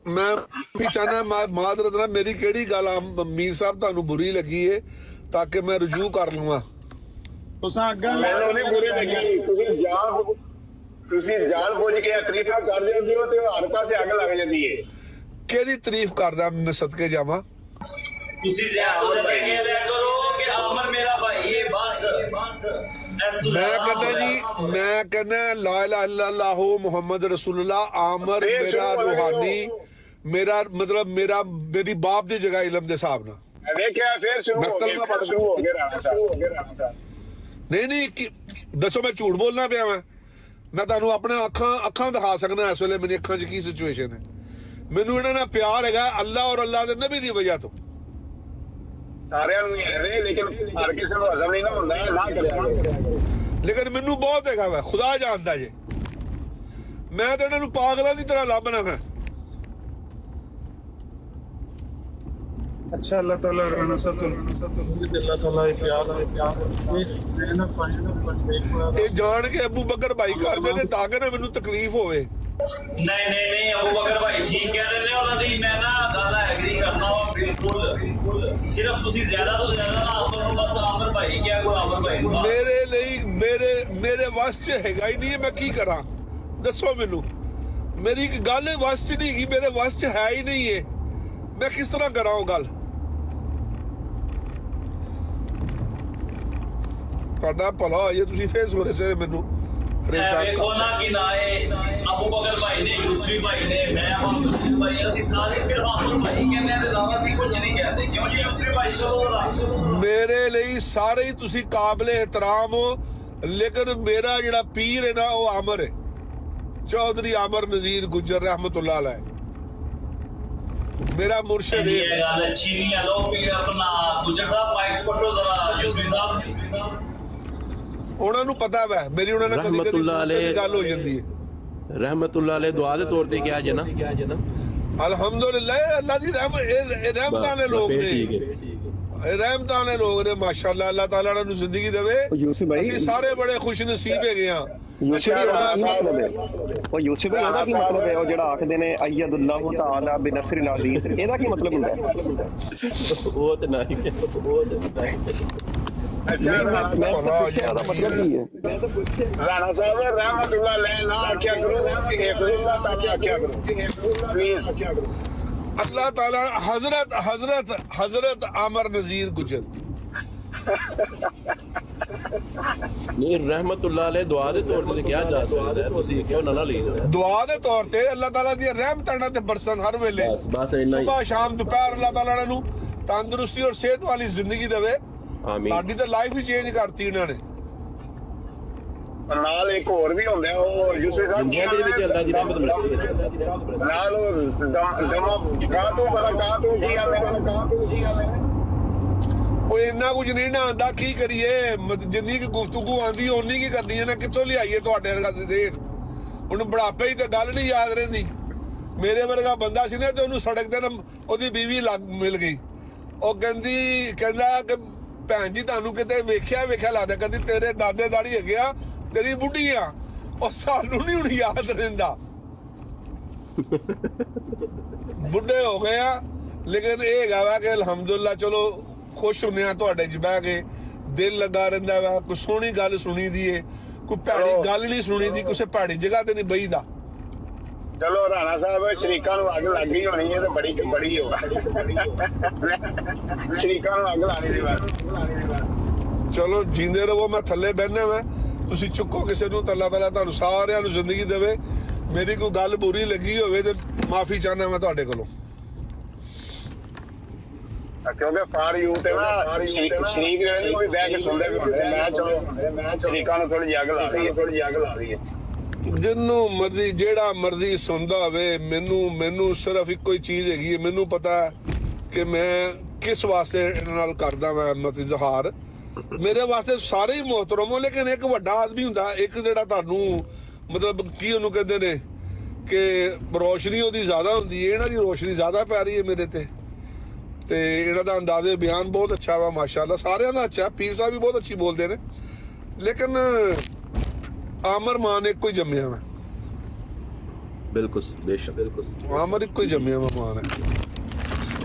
मैं भी चाहना माजरत ना मेरी केड़ी गल मीर साहब ਤੁਹਾਨੂੰ बुरी लगी है ताकि मैं रुजू कर लवां। ਤੁਸਾਂ ਅੱਗਾਂ ਮੈਨੂੰ ਨਹੀਂ ਬੁਰੀ ਲੱਗੀ, ਤੁਸੀਂ ਜਾਣ ਬੁੱਝ ਕੇ ਤਰੀਫਾ ਕਰ ਜਾਂਦੇ ਹੋ ਤੇ ਹਰ ਪਾਸੇ ਅੱਗ ਲੱਗ ਜਾਂਦੀ ਹੈ। केदी तारीफ करदा मैं सदके जावां। ਤੁਸੀਂ ਜ਼ਿਆਦਾ ਕਹਿ ਲਿਆ ਕਰੋ ਕਿ ਅਮਰ ਮੇਰਾ ਭਾਈ ਹੈ ਬਸ मैं कहना ला इलाहा इल्लल्लाह मुहम्मद रसूलुल्लाह आमर मेरा रूहानी, मेरा मतलब मेरी बाप दी जगह इलम दे हिसाब नाल ਵੇਖਿਆ ਫਿਰ ਸ਼ੁਰੂ ਹੋ ਗਿਆ ਰਾਣਾ ਸਾਹਿਬ। नहीं दसो मैं झूठ बोलना पिया मैं ਤੁਹਾਨੂੰ अपने ਅੱਖਾਂ ਦਿਖਾ ਸਕਦਾ ਇਸ ਵੇਲੇ ਮੇਰੀ ਅੱਖਾਂ 'ਚ ਕੀ ਸਿਚੁਏਸ਼ਨ ਹੈ। ਮੈਨੂੰ ਇਹਨਾਂ ਨਾਲ ਪਿਆਰ ਹੈਗਾ ਅੱਲਾਹ ਔਰ ਅੱਲਾਹ ਦੇ ਨਬੀ ਦੀ ਵਜ੍ਹਾ ਤੋਂ। ਸਾਰਿਆਂ ਨੂੰ ਹੈ ਲੇਕਿਨ ਹਰ ਕਿਸੇ ਨੂੰ ਹਜ਼ਮ ਨਹੀਂ ਨਾ ਹੁੰਦਾ, ਨਾ ਕਰਿਆ। ਲੇਕਿਨ ਮੈਨੂੰ ਬਹੁਤ ਹੈਗਾ ਵਾ, ਖੁਦਾ ਜਾਣਦਾ ਜੇ। ਮੈਂ ਤਾਂ ਇਹਨਾਂ ਨੂੰ ਪਾਗਲਾਂ ਦੀ ਤਰ੍ਹਾਂ ਲੱਭਣਾ ਮੈਂ। अच्छा अल्लाह ताला राणा साहब अल्लाह ताला ਇਹ ਜਾਣ ਕੇ ਅਬੂ ਬਕਰ ਭਾਈ ਕਰਦੇ ਨੇ ਤਾਂ ਕਿ ਨਾ ਮੈਨੂੰ ਤਕਲੀਫ ਹੋਵੇ। ਨਹੀਂ ਅਬੂ ਬਕਰ ਭਾਈ ਠੀਕ ਕਹਿ ਰਹੇ ਨੇ, ਉਹਨਾਂ ਦੀ ਮੈਂ ਨਾ ਗੱਲ ਐਗਰੀ ਕਰਨਾ ਵਾ ਬਿਲਕੁਲ। ਸਿਰਫ ਤੁਸੀਂ ਜ਼ਿਆਦਾ ਤੋਂ ਜ਼ਿਆਦਾ ਨਾ ਅਮਰ ਨੂੰ ਬਸ ਅਮਰ ਭਾਈ ਕਿਹਾ ਕਰੋ, ਅਮਰ ਭਾਈ ਨੂੰ। ਮੇਰੇ ਲਈ ਮੇਰੇ ਵੱਸ 'ਚ ਹੈਗਾ ਹੀ ਨਹੀਂ, ਮੈਂ ਕੀ ਕਰਾਂ ਦੱਸੋ ਮੈਨੂੰ। ਮੇਰੀ ਇੱਕ ਗੱਲ ਵੱਸ 'ਚ ਨਹੀਂ ਹੈਗੀ, ਮੇਰੇ ਵੱਸ 'ਚ ਹੈ ਹੀ ਨਹੀਂ ਹੈ, ਮੈਂ ਕਿਸ ਤਰ੍ਹਾਂ ਕਰਾਂ ਉਹ ਗੱਲ। ਤੁਹਾਡਾ ਭਲਾ ਹੋਈਏ, ਤੁਸੀਂ ਫੇਰ ਸਵੇਰੇ ਮੈਨੂੰ ਪਰੇਸ਼ਾਨ ਵੇਖੋ ਨਾ ਕਿ ਨਾਏ ਅਬੂ ਬਕਰ ਭਾਈ ਨੇ, ਯੂਸਫੀ ਭਾਈ ਨੇ, ਮੈਂ ਮੁਹੰਮਦ ਭਾਈ, ਅਸੀਂ ਸਾਰੇ ਸਿਰਫ ਅਮਰ ਭਾਈ ਕਹਿੰਦੇ ਆ ਤੇ ਇਲਾਵਾ ਅਸੀਂ ਕੁਝ ਨਹੀਂ ਕਹਿੰਦੇ। ਕਿਉਂ ਜੀ ਯੂਸਫੀ ਭਾਈ ਚਲੋ ਮੇਰੇ ਲਈ ਸਾਰੇ ਹੀ ਤੁਸੀਂ ਕਾਬਲੇ ਇਹਤਰਾਮ ਹੋ, ਲੇਕਿਨ ਮੇਰਾ ਜਿਹੜਾ ਪੀਰ ਹੈ ਨਾ ਉਹ ਆਮਰ ਹੈ, ਚੌਧਰੀ ਆਮਰ ਨਜ਼ੀਰ ਗੁੱਜਰ ਰਹਿਮਤੁल्लाह अलैह। मेरा मुर्शिद ये ਗੱਲ ਅੱਛੀ ਨਹੀਂ ਹੈ। ਲੋ ਵੀ ਆਪਣਾ ਗੁਜਰ ਸਾਹਿਬ ਮਾਈਕ ਕੋਟੋ ਜ਼ਰਾ ਯੂਸਫੀ ਸਾਹਿਬ ਉਹਨਾਂ ਨੂੰ ਪਤਾ ਵਾ ਮੇਰੀ ਉਹਨਾਂ ਨਾਲ ਕਦੀ ਰਹਿਮਤੁल्लाह अलैह ਗੱਲ ਹੋ ਜਾਂਦੀ ਹੈ। रहमतुल्लाह अलैह दुआ दे तौर ते क्या है ना अल्हम्दुलिल्लाह अल्लाह दी रहमतां ने लोग ने रहमतां ने लोग ने माशाअल्लाह अल्लाह ताला ਨੂੰ ਜ਼ਿੰਦਗੀ ਦੇਵੇ। ਯੂਸਫ ਭਾਈ ਅਸੀਂ ਸਾਰੇ ਬੜੇ ਖੁਸ਼ ਨਸੀਬ ਹੈਗੇ ਆ। ਯੂਸਫ ਭਾਈ ਉਹਦਾ ਕੀ ਮਤਲਬ ਹੈ? ਉਹ ਯੂਸਫ ਭਾਈ ਉਹਦਾ ਕੀ ਮਤਲਬ ਹੈ? ਉਹ ਜਿਹੜਾ ਆਖਦੇ ਨੇ ਅਯਦੁੱਲਾਹੁ ਤਾਲਾ ਬਿਨਸਰਿਲ ਅਜ਼ੀਜ਼, ਇਹਦਾ ਕੀ ਮਤਲਬ ਹੁੰਦਾ ਹੈ? वो तो नहीं वो तो नहीं ਅੱਛਾ ਮੈਂ ਤਾਂ ਪੁੱਛਿਆ ਉਹਦਾ ਮਤਲਬ ਕੀ ਹੈ? ਰਾਣਾ ਸਾਹਿਬ ਰਹਿਮਤੁल्लाह ਲੈ ਨਾ ਆਖਿਆ ਕਰੋ, ਹਿਫਜ਼ੁल्लाह ਤਾਲਾ ਆਖਿਆ ਕਰੋ ਪਲੀਜ਼। अल्लाह ताला हजरत हजरत हजरत आमर नजीर गुजर नहीं रहमतुल्लाह अलैह दुआ दे तौर ते क्या जा सकदा है? ਤੁਸੀਂ ਕਿਉਂ ਨਾ ਲਈ दुआ दे तौर ते अल्लाह ताला दी रहमतां नाल ते बरसन हर वेले बस इन्ना ही सुबह शाम दोपहर अल्लाह ताला ਨੂੰ ਤੰਦਰੁਸਤੀ ਔਰ ਸਿਹਤ ਵਾਲੀ ਜ਼ਿੰਦਗੀ ਦੇਵੇ। आमीन ਸਾਡੀ ਤਾਂ ਲਾਈਫ ਹੀ ਚੇਂਜ ਕਰਤੀ ਇਹਨਾਂ ਨੇ। ਨਾਲ ਇੱਕ ਹੋਰ ਵੀ ਹੁੰਦਾ ਉਹ ਯੂਸਫ ਸਾਹਿਬ दुनिया ਦੇ ਵਿੱਚ ਅੱਲਾਹ ਦੀ ਰਹਿਮਤ ਬਰਸਦੀ ਹੈ ਅੱਲਾਹ ਦੀ ਰਹਿਮਤ ਬਰਸਦੀ ਨਾਲ ਉਹ ਦਮਾ ਕਾਤੋਂ ਬੜਾ ਕਾਤੋਂ ਕੀ ਆ ਮੇਰੇ ਕਾਤੋਂ ਕੀ ਆ ਮੇਰੇ ਉਹ ਇੰਨਾ ਕੁਝ ਨਹੀਂ ਨਾ ਆਂਦਾ, ਕੀ ਕਰੀਏ? ਜਿੰਨੀ ਕੀ ਗੁਫ਼ਤਗੂ ਆਂਦੀ ਓਨੀ ਕੀ ਕਰਨੀ ਹੈ ਨਾ, ਕਿੱਥੋਂ ਲਿਆਈਏ ਤੁਹਾਡੇ ਵਰਗਾ ਦੇਣ। ਹੁਣ ਬੁਢਾਪੇ 'ਚ ਤਾਂ ਗੱਲ ਨਹੀਂ ਯਾਦ ਰਹਿੰਦੀ। ਮੇਰੇ ਵਰਗਾ ਬੰਦਾ ਸੀ ਨਾ ਤੇ ਉਹਨੂੰ ਸੜਕ ਤੇ ਨਾ ਉਹਦੀ ਬੀਵੀ ਮਿਲ ਗਈ। ਉਹ ਕਹਿੰਦਾ ਕਿ ਭੈਣ ਜੀ ਤੁਹਾਨੂੰ ਕਿਤੇ ਵੇਖਿਆ ਲੱਗਦਾ, ਕਹਿੰਦੀ ਤੇਰੇ ਦਾਦੇ ਦਾੜੀ ਹੈਗੇ ਆ, ਤੇਰੀ ਬੁੱਢੀ ਆ। ਉਹ ਸਾਨੂੰ ਨਹੀਂ ਹੁਣ ਯਾਦ ਰਹਿੰਦਾ, ਬੁੱਢੇ ਹੋ ਗਏ ਆ। ਲੇਕਿਨ ਇਹ ਹੈਗਾ ਵਾ ਕਿ ਅਲਹਮਦੁਲਿਲਾ ਚਲੋ ਖੁਸ਼ ਹੁੰਦੇ ਆ ਤੁਹਾਡੇ 'ਚ ਬਹਿ ਕੇ, ਦਿਲ ਲੱਗਾ ਰਹਿੰਦਾ ਵਾ। ਕੋਈ ਸੋਹਣੀ ਗੱਲ ਸੁਣੀ ਦੀ ਏ, ਕੋਈ ਭੈੜੀ ਗੱਲ ਨਹੀਂ ਸੁਣੀ ਦੀ, ਕਿਸੇ ਭੈੜੀ ਜਗ੍ਹਾ ਤੇ ਨਹੀਂ ਬਈਦਾ। ਚਲੋ ਰਾਣਾ ਸਾਹਿਬ ਸ਼ਰੀਕਾਂ ਨੂੰ ਅੱਗ ਲੱਗ ਗਈ ਹੋਣੀ ਹੈ ਤੇ ਬੜੀ ਹੋ ਸ਼ਰੀਕਾਂ ਨੂੰ ਅੱਗ ਲਾਣੀ ਦੀ ਬਸ। ਚਲੋ ਜੀਂਦੇ ਰਹੋ, ਮੈਂ ਥੱਲੇ ਬਹਿਣਾ ਵਾ, ਤੁਸੀਂ ਚੁੱਕੋ ਕਿਸੇ ਨੂੰ। ਅੱਲਾਹ ਤਾਲਾ ਤੁਹਾਨੂੰ ਸਾਰਿਆਂ ਨੂੰ ਜ਼ਿੰਦਗੀ ਦੇਵੇ। ਮੇਰੀ ਕੋਈ ਗੱਲ ਬੁਰੀ ਲੱਗੀ ਹੋਵੇ ਤੇ ਮਾਫੀ ਚਾਹੁੰਦਾ ਮੈਂ ਤੁਹਾਡੇ ਕੋਲੋਂ। ਕਿਉਂਕਿ ਫਾਰ ਯੂ ਤੇ ਨਾ ਸ਼ਰੀਕ ਜਿਹੜੇ ਨੇ ਉਹ ਵੀ ਬਹਿ ਕੇ ਸੁਣਦੇ ਵੀ ਹੁੰਦੇ। ਮੈਂ ਚਲੋ ਸ਼ਰੀਕਾਂ ਨੂੰ ਥੋੜੀ ਅੱਗ ਲਾ ਦਈਏ। ਜਿੰਨੂੰ ਮਰਜ਼ੀ ਜਿਹੜਾ ਮਰਜ਼ੀ ਸੁਣਦਾ ਹੋਵੇ, ਮੈਨੂੰ ਸਿਰਫ ਇੱਕੋ ਹੀ ਚੀਜ਼ ਹੈਗੀ ਹੈ। ਮੈਨੂੰ ਪਤਾ ਕਿ ਮੈਂ ਕਿਸ ਵਾਸਤੇ ਇਹਨਾਂ ਨਾਲ ਕਰਦਾ ਮੈਂ ਇਜ਼ਹਾਰ। ਮੇਰੇ ਵਾਸਤੇ ਸਾਰੇ ਹੀ ਮੁਹਤਰਮ ਹੋ, ਲੇਕਿਨ ਇੱਕ ਵੱਡਾ ਆਦਮੀ ਹੁੰਦਾ, ਇੱਕ ਜਿਹੜਾ ਤੁਹਾਨੂੰ ਮਤਲਬ ਕੀ ਉਹਨੂੰ ਕਹਿੰਦੇ ਨੇ ਕਿ ਰੋਸ਼ਨੀ ਉਹਦੀ ਜ਼ਿਆਦਾ ਹੁੰਦੀ ਹੈ। ਇਹਨਾਂ ਦੀ ਰੋਸ਼ਨੀ ਜ਼ਿਆਦਾ ਪੈ ਰਹੀ ਹੈ ਮੇਰੇ ਤੇ ਇਹਨਾਂ ਦਾ ਅੰਦਾਜ਼ੇ ਬਿਆਨ ਬਹੁਤ ਅੱਛਾ ਵਾ ਮਾਸ਼ਾਅੱਲਾ, ਸਾਰਿਆਂ ਦਾ ਅੱਛਾ। ਪੀਰ ਸਾਹਿਬ ਵੀ ਬਹੁਤ ਅੱਛੀ ਬੋਲਦੇ ਨੇ, ਲੇਕਿਨ ਆਮਰ ਮਾਨ ਇੱਕੋ ਹੀ ਜੰਮਿਆ ਵਾ। बिल्कुल बेशक बिल्कुल ਆਮਰ ਇੱਕੋ ਹੀ ਜੰਮਿਆ ਵਾ ਮਾਨ।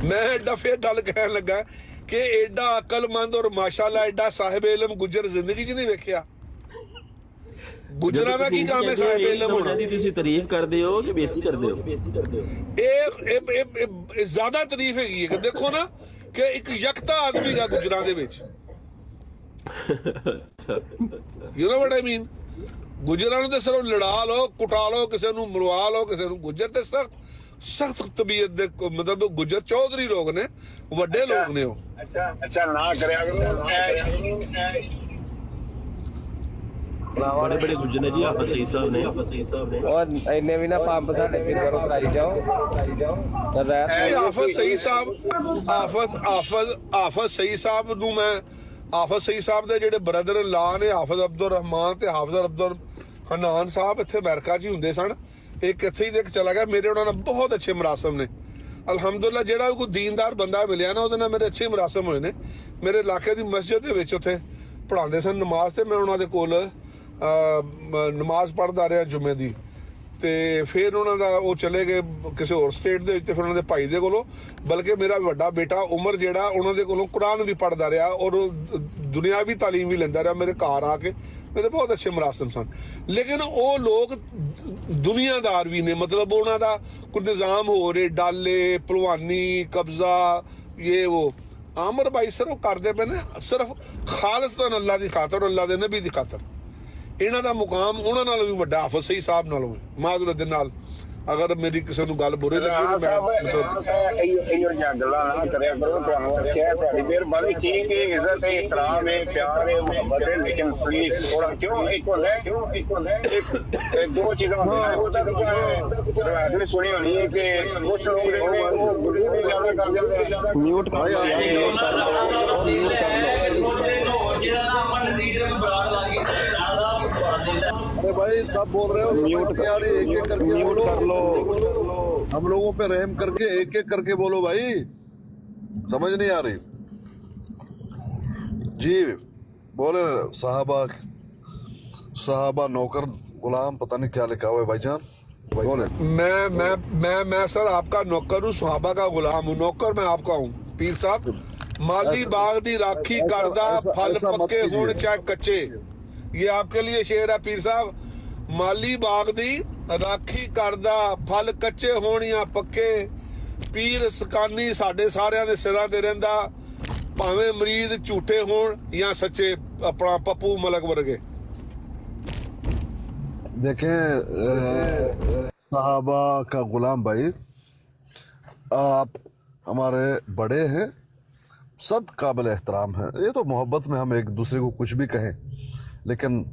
ਮੈਂ ਐਡਾ ਫੇਰ ਗੱਲ ਕਹਿਣ ਲੱਗਾ ਕਿ ਐਡਾ ਅਕਲਮੰਦ ਔਰ ਮਾਸ਼ਾਅੱਲਾ ਐਡਾ ਸਾਹਿਬ ਇਲਮ ਗੁਜਰ ਜ਼ਿੰਦਗੀ 'ਚ ਨਹੀਂ ਵੇਖਿਆ। ਗੁਜਰਾਂ ਦਾ ਕੀ ਕੰਮ ਹੈ ਸਾਹਿਬ ਇਲਮ ਹੋਣਾ? ਤੁਸੀਂ ਤਾਰੀਫ ਕਰਦੇ ਹੋ ਕਿ ਬੇਇੱਜ਼ਤੀ ਕਰਦੇ ਹੋ? ਇਹ ਜ਼ਿਆਦਾ ਤਾਰੀਫ ਹੈਗੀ ਹੈ ਕਿ ਦੇਖੋ ਨਾ ਕਿ ਇੱਕ ਯਕਤਾ ਆਦਮੀ ਦਾ ਗੁਜਰਾਂ ਦੇ ਵਿੱਚ। ਯੂ نو ਵਾਟ ਆਈ ਮੀਨ? ਗੁਜਰਾਂ ਨੂੰ ਤੇ ਸਿਰਫ ਲੜਾ ਲਓ, ਕੁਟਾ ਲਓ, ਕਿਸੇ ਨੂੰ ਮਰਵਾ ਲਓ, ਕਿਸੇ ਨੂੰ। ਗੁਜਰ ਤੇ ਸਖਤ ਤਬੀਅਤ ਦੇ ਮਤਲਬ ਗੁਜਰ ਚੌਧਰੀ ਲੋਕ ਨੇ, ਵੱਡੇ ਲੋਕ ਨੇ ਉਹ। ਅੱਛਾ ਨਾ ਕਰਿਆ ਕਰੋ। बड़े बड़े गुजर ने जी, आप सही साहब ने और इन्ने भी ना पंप साडे फिर करो कराई जाओ ਆਫਤ ਸਹੀ ਸਾਹਿਬ ਆਫਤ ਸਹੀ ਸਾਹਿਬ ਨੂੰ ਮੈਂ ਆਫਤ ਸਹੀ ਸਾਹਿਬ ਦੇ ਜਿਹੜੇ ਬ੍ਰਦਰ ਲਾ ਨੇ, ਹਾਫਿਜ਼ ਅਬਦੁਰ ਰਹਿਮਾਨ ਤੇ ਹਾਫਿਜ਼ ਅਬਦੁਰ ਹਨਾਨ ਸਾਹਿਬ, ਇੱਥੇ ਅਮਰੀਕਾ 'ਚ ਹੀ ਹੁੰਦੇ ਸਨ। ਇੱਕ ਇੱਥੇ ਹੀ ਦੇਖ ਚਲਾ ਗਿਆ। ਮੇਰੇ ਉਹਨਾਂ ਨਾਲ ਬਹੁਤ ਅੱਛੇ ਮੁਰਾਸਮ ਨੇ ਅਲਹਮਦੁਲਿਲਾ। ਜਿਹੜਾ ਵੀ ਕੋਈ ਦੀਨਦਾਰ ਬੰਦਾ ਮਿਲਿਆ ਨਾ, ਉਹਦੇ ਨਾਲ ਮੇਰੇ ਅੱਛੇ ਮੁਰਾਸਮ ਹੋਏ ਨੇ। ਮੇਰੇ ਇਲਾਕੇ ਦੀ ਮਸਜਿਦ ਦੇ ਵਿੱਚ ਉੱਥੇ ਪੜ੍ਹਾਉਂਦੇ ਸਨ ਨਮਾਜ਼, ਤੇ ਮੈਂ ਉਹਨਾਂ ਦੇ ਕੋਲ ਨਮਾਜ਼ ਪੜ੍ਹਦਾ ਰਿਹਾ ਜੁਮੇ ਦੀ। ਤੇ ਫਿਰ ਉਹਨਾਂ ਦਾ ਉਹ ਚਲੇ ਗਏ ਕਿਸੇ ਹੋਰ ਸਟੇਟ ਦੇ ਵਿੱਚ, ਤੇ ਫਿਰ ਉਹਨਾਂ ਦੇ ਭਾਈ ਦੇ ਕੋਲੋਂ, ਬਲਕਿ ਮੇਰਾ ਵੱਡਾ ਬੇਟਾ ਉਮਰ ਜਿਹੜਾ ਉਹਨਾਂ ਦੇ ਕੋਲੋਂ ਕੁਰਾਨ ਵੀ ਪੜ੍ਹਦਾ ਰਿਹਾ ਔਰ ਦੁਨਿਆਵੀ ਤਾਲੀਮ ਵੀ ਲੈਂਦਾ ਰਿਹਾ। ਮੇਰੇ ਘਰ ਆ ਕੇ ਮੇਰੇ ਬਹੁਤ ਅੱਛੇ ਮੁਰਾਸਮ ਸਨ। ਲੇਕਿਨ ਉਹ ਲੋਕ ਦੁਨੀਆਦਾਰ ਵੀ ਨੇ, ਮਤਲਬ ਉਹਨਾਂ ਦਾ ਕੋਈ ਨਿਜ਼ਾਮ ਹੋ ਰਿਹਾ, ਡਾਲੇ ਭਲਵਾਨੀ ਕਬਜ਼ਾ ਇਹ ਉਹ। ਆਮਰ ਭਾਈ ਸਿਰਫ ਕਰਦੇ ਪਏ ਨੇ ਸਿਰਫ ਖਾਲਿਸਤਾਨ ਅੱਲਾ ਦੀ ਖਾਤਰ, ਅੱਲਾ ਦੇ ਨਬੀ ਦੀ ਖਾਤਰ। ਇਹਨਾਂ ਦਾ ਮੁਕਾਮ ਉਹਨਾਂ ਨਾਲ ਵੀ ਵੱਡਾ ਹਾਫਿਜ਼ ਸਹੀ ਸਾਹਿਬ ਨਾਲੋਂ, ਮਾਜ਼ਰਤ ਦੇ ਨਾਲ ਅਗਰ ਮੇਰੀ ਕਿਸੇ ਨੂੰ ਗੱਲ ਬੁਰੀ ਲੱਗੀ ਰਾਣਾ ਤਾਂ ਮੈਂ ਸਾਹਿਬ ਇਹੋ ਜਿਹੀਆਂ ਗੱਲਾਂ ਨਾ ਕਰਿਆ ਕਰੋ। ਤੁਹਾਨੂੰ ਆਖਿਆ ਤੁਹਾਡੀ ਮਿਹਰਬਾਨੀ, ਠੀਕ ਹੈ, ਇੱਜ਼ਤ ਹੈ, ਇਕਰਾਮ ਹੈ, ਪਿਆਰ ਹੈ, ਮੁਹੱਬਤ ਹੈ, ਲੇਕਿਨ ਪਲੀਜ਼ ਥੋੜਾ ਕਿਉਂ ਇੱਕ ਹੁੰਦਾ ਦੋ ਚੀਜ਼ਾਂ ਹੁੰਦੀਆਂ। ਉਹ ਤਾਂ ਰਵਾਇਤ ਨੇ ਸੁਣੀ ਹੋਣੀ ਹੈ ਕਿ ਕੁਝ ਲੋਕ ਜਿਹੜੇ ਨੇ ਉਹ ਗੁਰੂ ਵੀ ਜ਼ਿਆਦਾ ਕਰ ਜਾਂਦੇ ਆ। म्यूट कर लो यार, म्यूट कर लो, म्यूट कर लो, अरे भाई सब बोल रहे हो, समझ नहीं आ रही, एक एक करके म्यूट बोलो। कर लो। हम लोगों पे रहम करके एक एक करके बोलो भाई, समझ नहीं आ रही। जी बोले साहबा नौकर गुलाम, पता नहीं क्या लिखा हुआ है भाईजान, बोले। मैं सर आपका नौकर हूँ, सुहाबा का गुलाम हूँ। नौकर मैं आपका हूँ पीर साहब। माली बाग दी राखी करदा, फल पक्के होण चाहे कच्चे। ये आपके लिए शेर है पीर साहब। माली बाग दी राखी करदा, फल कच्चे होण या पक्के। पीर सकानी साडे सारिਆਂ ਦੇ ਸਿਰਾਂ ਤੇ ਰਹਿੰਦਾ, ਭਾਵੇਂ ਮਰੀਦ ਝੂਠੇ ਹੋਣ ਜਾਂ ਸੱਚੇ। अपना पप्पू मलक वर्गे। देखें साहबा का गुलाम भाई, आप हमारे बड़े हैं, सद काबिल एहतराम हैं। ये तो मोहब्बत में हम एक दूसरे को कुछ भी कहें, लेकिन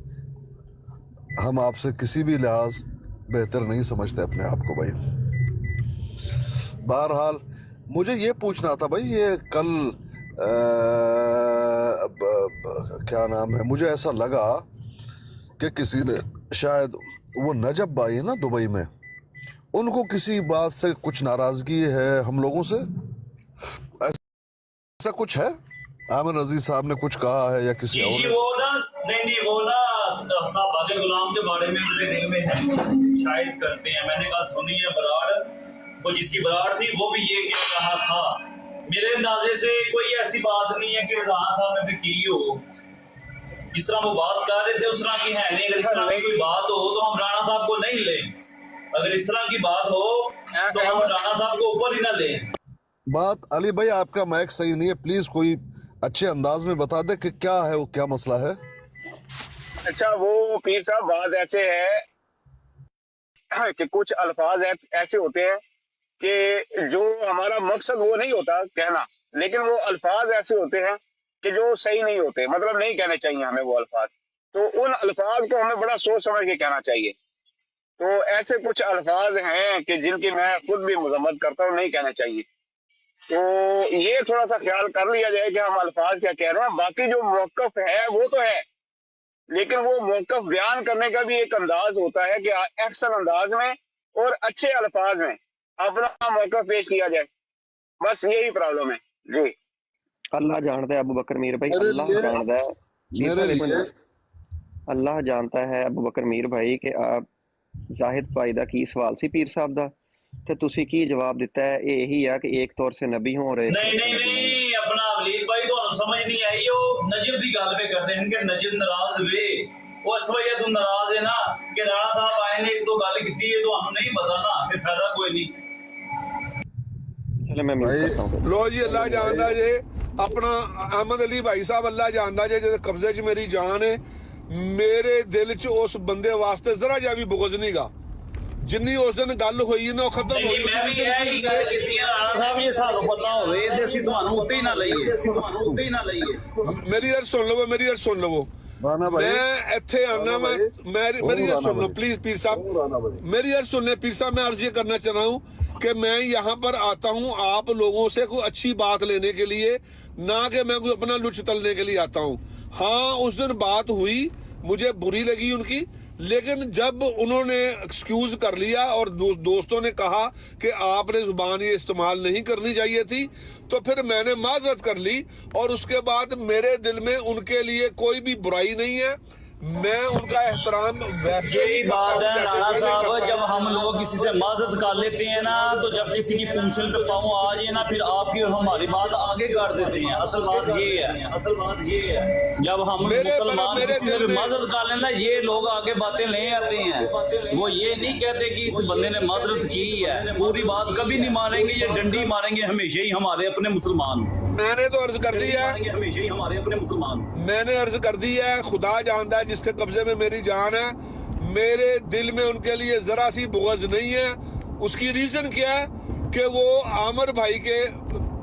हम आपसे किसी भी लिहाज बेहतर नहीं समझते अपने आप को भाई। बहरहाल मुझे ये पूछना था भाई, ये कल क्या नाम है, मुझे ऐसा लगा कि किसी ने शायद वो नजब भाई है ना दुबई में, उनको किसी बात से कुछ नाराजगी है हम लोगों से, ऐसा कुछ है? आमिर अजीज साहब ने कुछ कहा है या किसी और जी, वो ना नहीं, वो ना साहब आगे गुलाम के बारे में उनके दिल में है, शायद करते हैं। मैंने कहा सुनी है बराड़, वो जिसकी बराड़ थी वो भी ये कह रहा था। मेरे अंदाजे से कोई ऐसी बात नहीं है कि राणा साहब ने भी की हो। जिस तरह वो बात कर रहे थे उस तरह की है नहीं। अगर इस तरह की कोई बात हो तो हम राणा साहब को नहीं लें। अगर इस तरह की बात हो तो हम राणा साहब को ऊपर ही ना लें। बात अली भाई आपका माइक सही नहीं है, प्लीज कोई अच्छे अंदाज में बता दे कि क्या है, वो क्या मसला है। अच्छा, वो पीर साहब बात ऐसे है कि कुछ अल्फाज ऐसे होते हैं कि जो हमारा मकसद वो नहीं होता कहना, लेकिन वो अल्फाज ऐसे होते हैं कि जो सही नहीं होते, मतलब नहीं कहने चाहिए हमें वो अल्फाज। तो उन अल्फाज को हमें बड़ा सोच समझ के कहना चाहिए। तो ऐसे कुछ अल्फाज हैं कि जिनकी मैं खुद भी मजम्मत करता हूँ, नहीं कहने चाहिए। तो ये थोड़ा सा ख्याल कर लिया जाए कि हम अल्फाज क्या कह रहे हैं। बाकी जो मौकफ है वो तो है, लेकिन वो मौकफ बयान करने का भी एक अंदाज होता है कि एक्शन अंदाज में और अच्छे अल्फाज में अपना मौकफ पेश किया जाए। बस यही प्रॉब्लम है जी। अल्लाह जानता है अबू बकर मीर भाई, मेरे अल्लाह लिए- जानता है, मेरे लिए अल्लाह जानता है अबू बकर मीर भाई कि आप जाहिद भाई ਦਾ ਕੀ ਸਵਾਲ ਸੀ ਪੀਰ ਸਾਹਿਬ ਦਾ, ਤੇ ਤੁਸੀਂ ਕੀ ਜਵਾਬ ਦਿੱਤਾ ਹੈ। ਇਹ ਇਹੀ ਆ ਕਿ ਇੱਕ ਤੌਰ ਸੇ ਨਬੀ ਹੋ ਰਹੇ। नहीं अपना अवलीद भाई ਤੁਹਾਨੂੰ समझ नहीं आई। वो नजब की गल पे करते हैं कि नजब नाराज वे। वो इस वजह तू नाराज है ना कि राणा साहब आए ने एक दो गल की है, तो हमें नहीं पता ना, फिर फायदा कोई नहीं। चलो मैं म्यूट भाई, करता हूँ। लो जी, अल्लाह जानदा जे अपना अहमद अली भाई साहब, अल्लाह जानदा जे जिहदे कब्जे च मेरी जान है, मेरे दिल च उस बंदे वास्ते जरा जा भी बुगज नहीं गा। जिन्नी उस दिन गल हुई ना खत्म नहीं, होई। मैं भी यही गल कीती है राणा साहब, ये सानू पता होवे ते ਅਸੀਂ ਤੁਹਾਨੂੰ ਉੱਤੇ ਹੀ ਨਾ ਲਈਏ। मेरी यार सुन लवो, मेरी यार सुन लवो। राना भाई, मैं इत्थे आना, मेरी यार सुन लो प्लीज पीर साहब, मेरी यार सुन ले पीर साहब। मैं अर्ज ये करना चाह रहा हूँ कि मैं यहाँ पर आता हूँ आप लोगों से कोई अच्छी बात लेने के लिए, ना कि मैं कोई अपना लुच तलने के लिए आता हूँ। हाँ, उस दिन बात हुई, मुझे बुरी लगी उनकी, लेकिन जब उन्होंने एक्सक्यूज कर लिया और दोस्तों ने कहा कि आपने जुबान ये इस्तेमाल नहीं करनी चाहिए थी, तो फिर मैंने माजरत कर ली। और उसके बाद मेरे दिल में उनके लिए कोई भी बुराई नहीं है। मैं उनका एहतराम वैसे यही ही बात करता है हूं जैसे राणा पहले साहब, करता जब था। हम लोग किसी से माजत कर लेते हैं ना, तो जब किसी की पूंछल पे पाँव आ जाए ना, फिर आपकी और हमारी बात आगे कर देते हैं। असल बात ये है जब हम मुसलमान मेरे किसी से दिल भी में- माजत कर लेना, ये लोग आगे बातें ले आते हैं। वो ये नहीं कहते कि इस बंदे ने माजरत की है, पूरी बात कभी नहीं मानेंगे, ये डंडी मारेंगे हमेशा ही हमारे अपने मुसलमान। मैंने तो अर्ज कर दी है, हमेशा ही हमारे अपने मुसलमान। मैंने अर्ज कर दी है, खुदा जानता है जिसके कब्जे में मेरी जान है, मेरे दिल में उनके लिए जरा सी बुगज नहीं है। اس کی ریزن کیا ہے کہ وہ عامر بھائی کے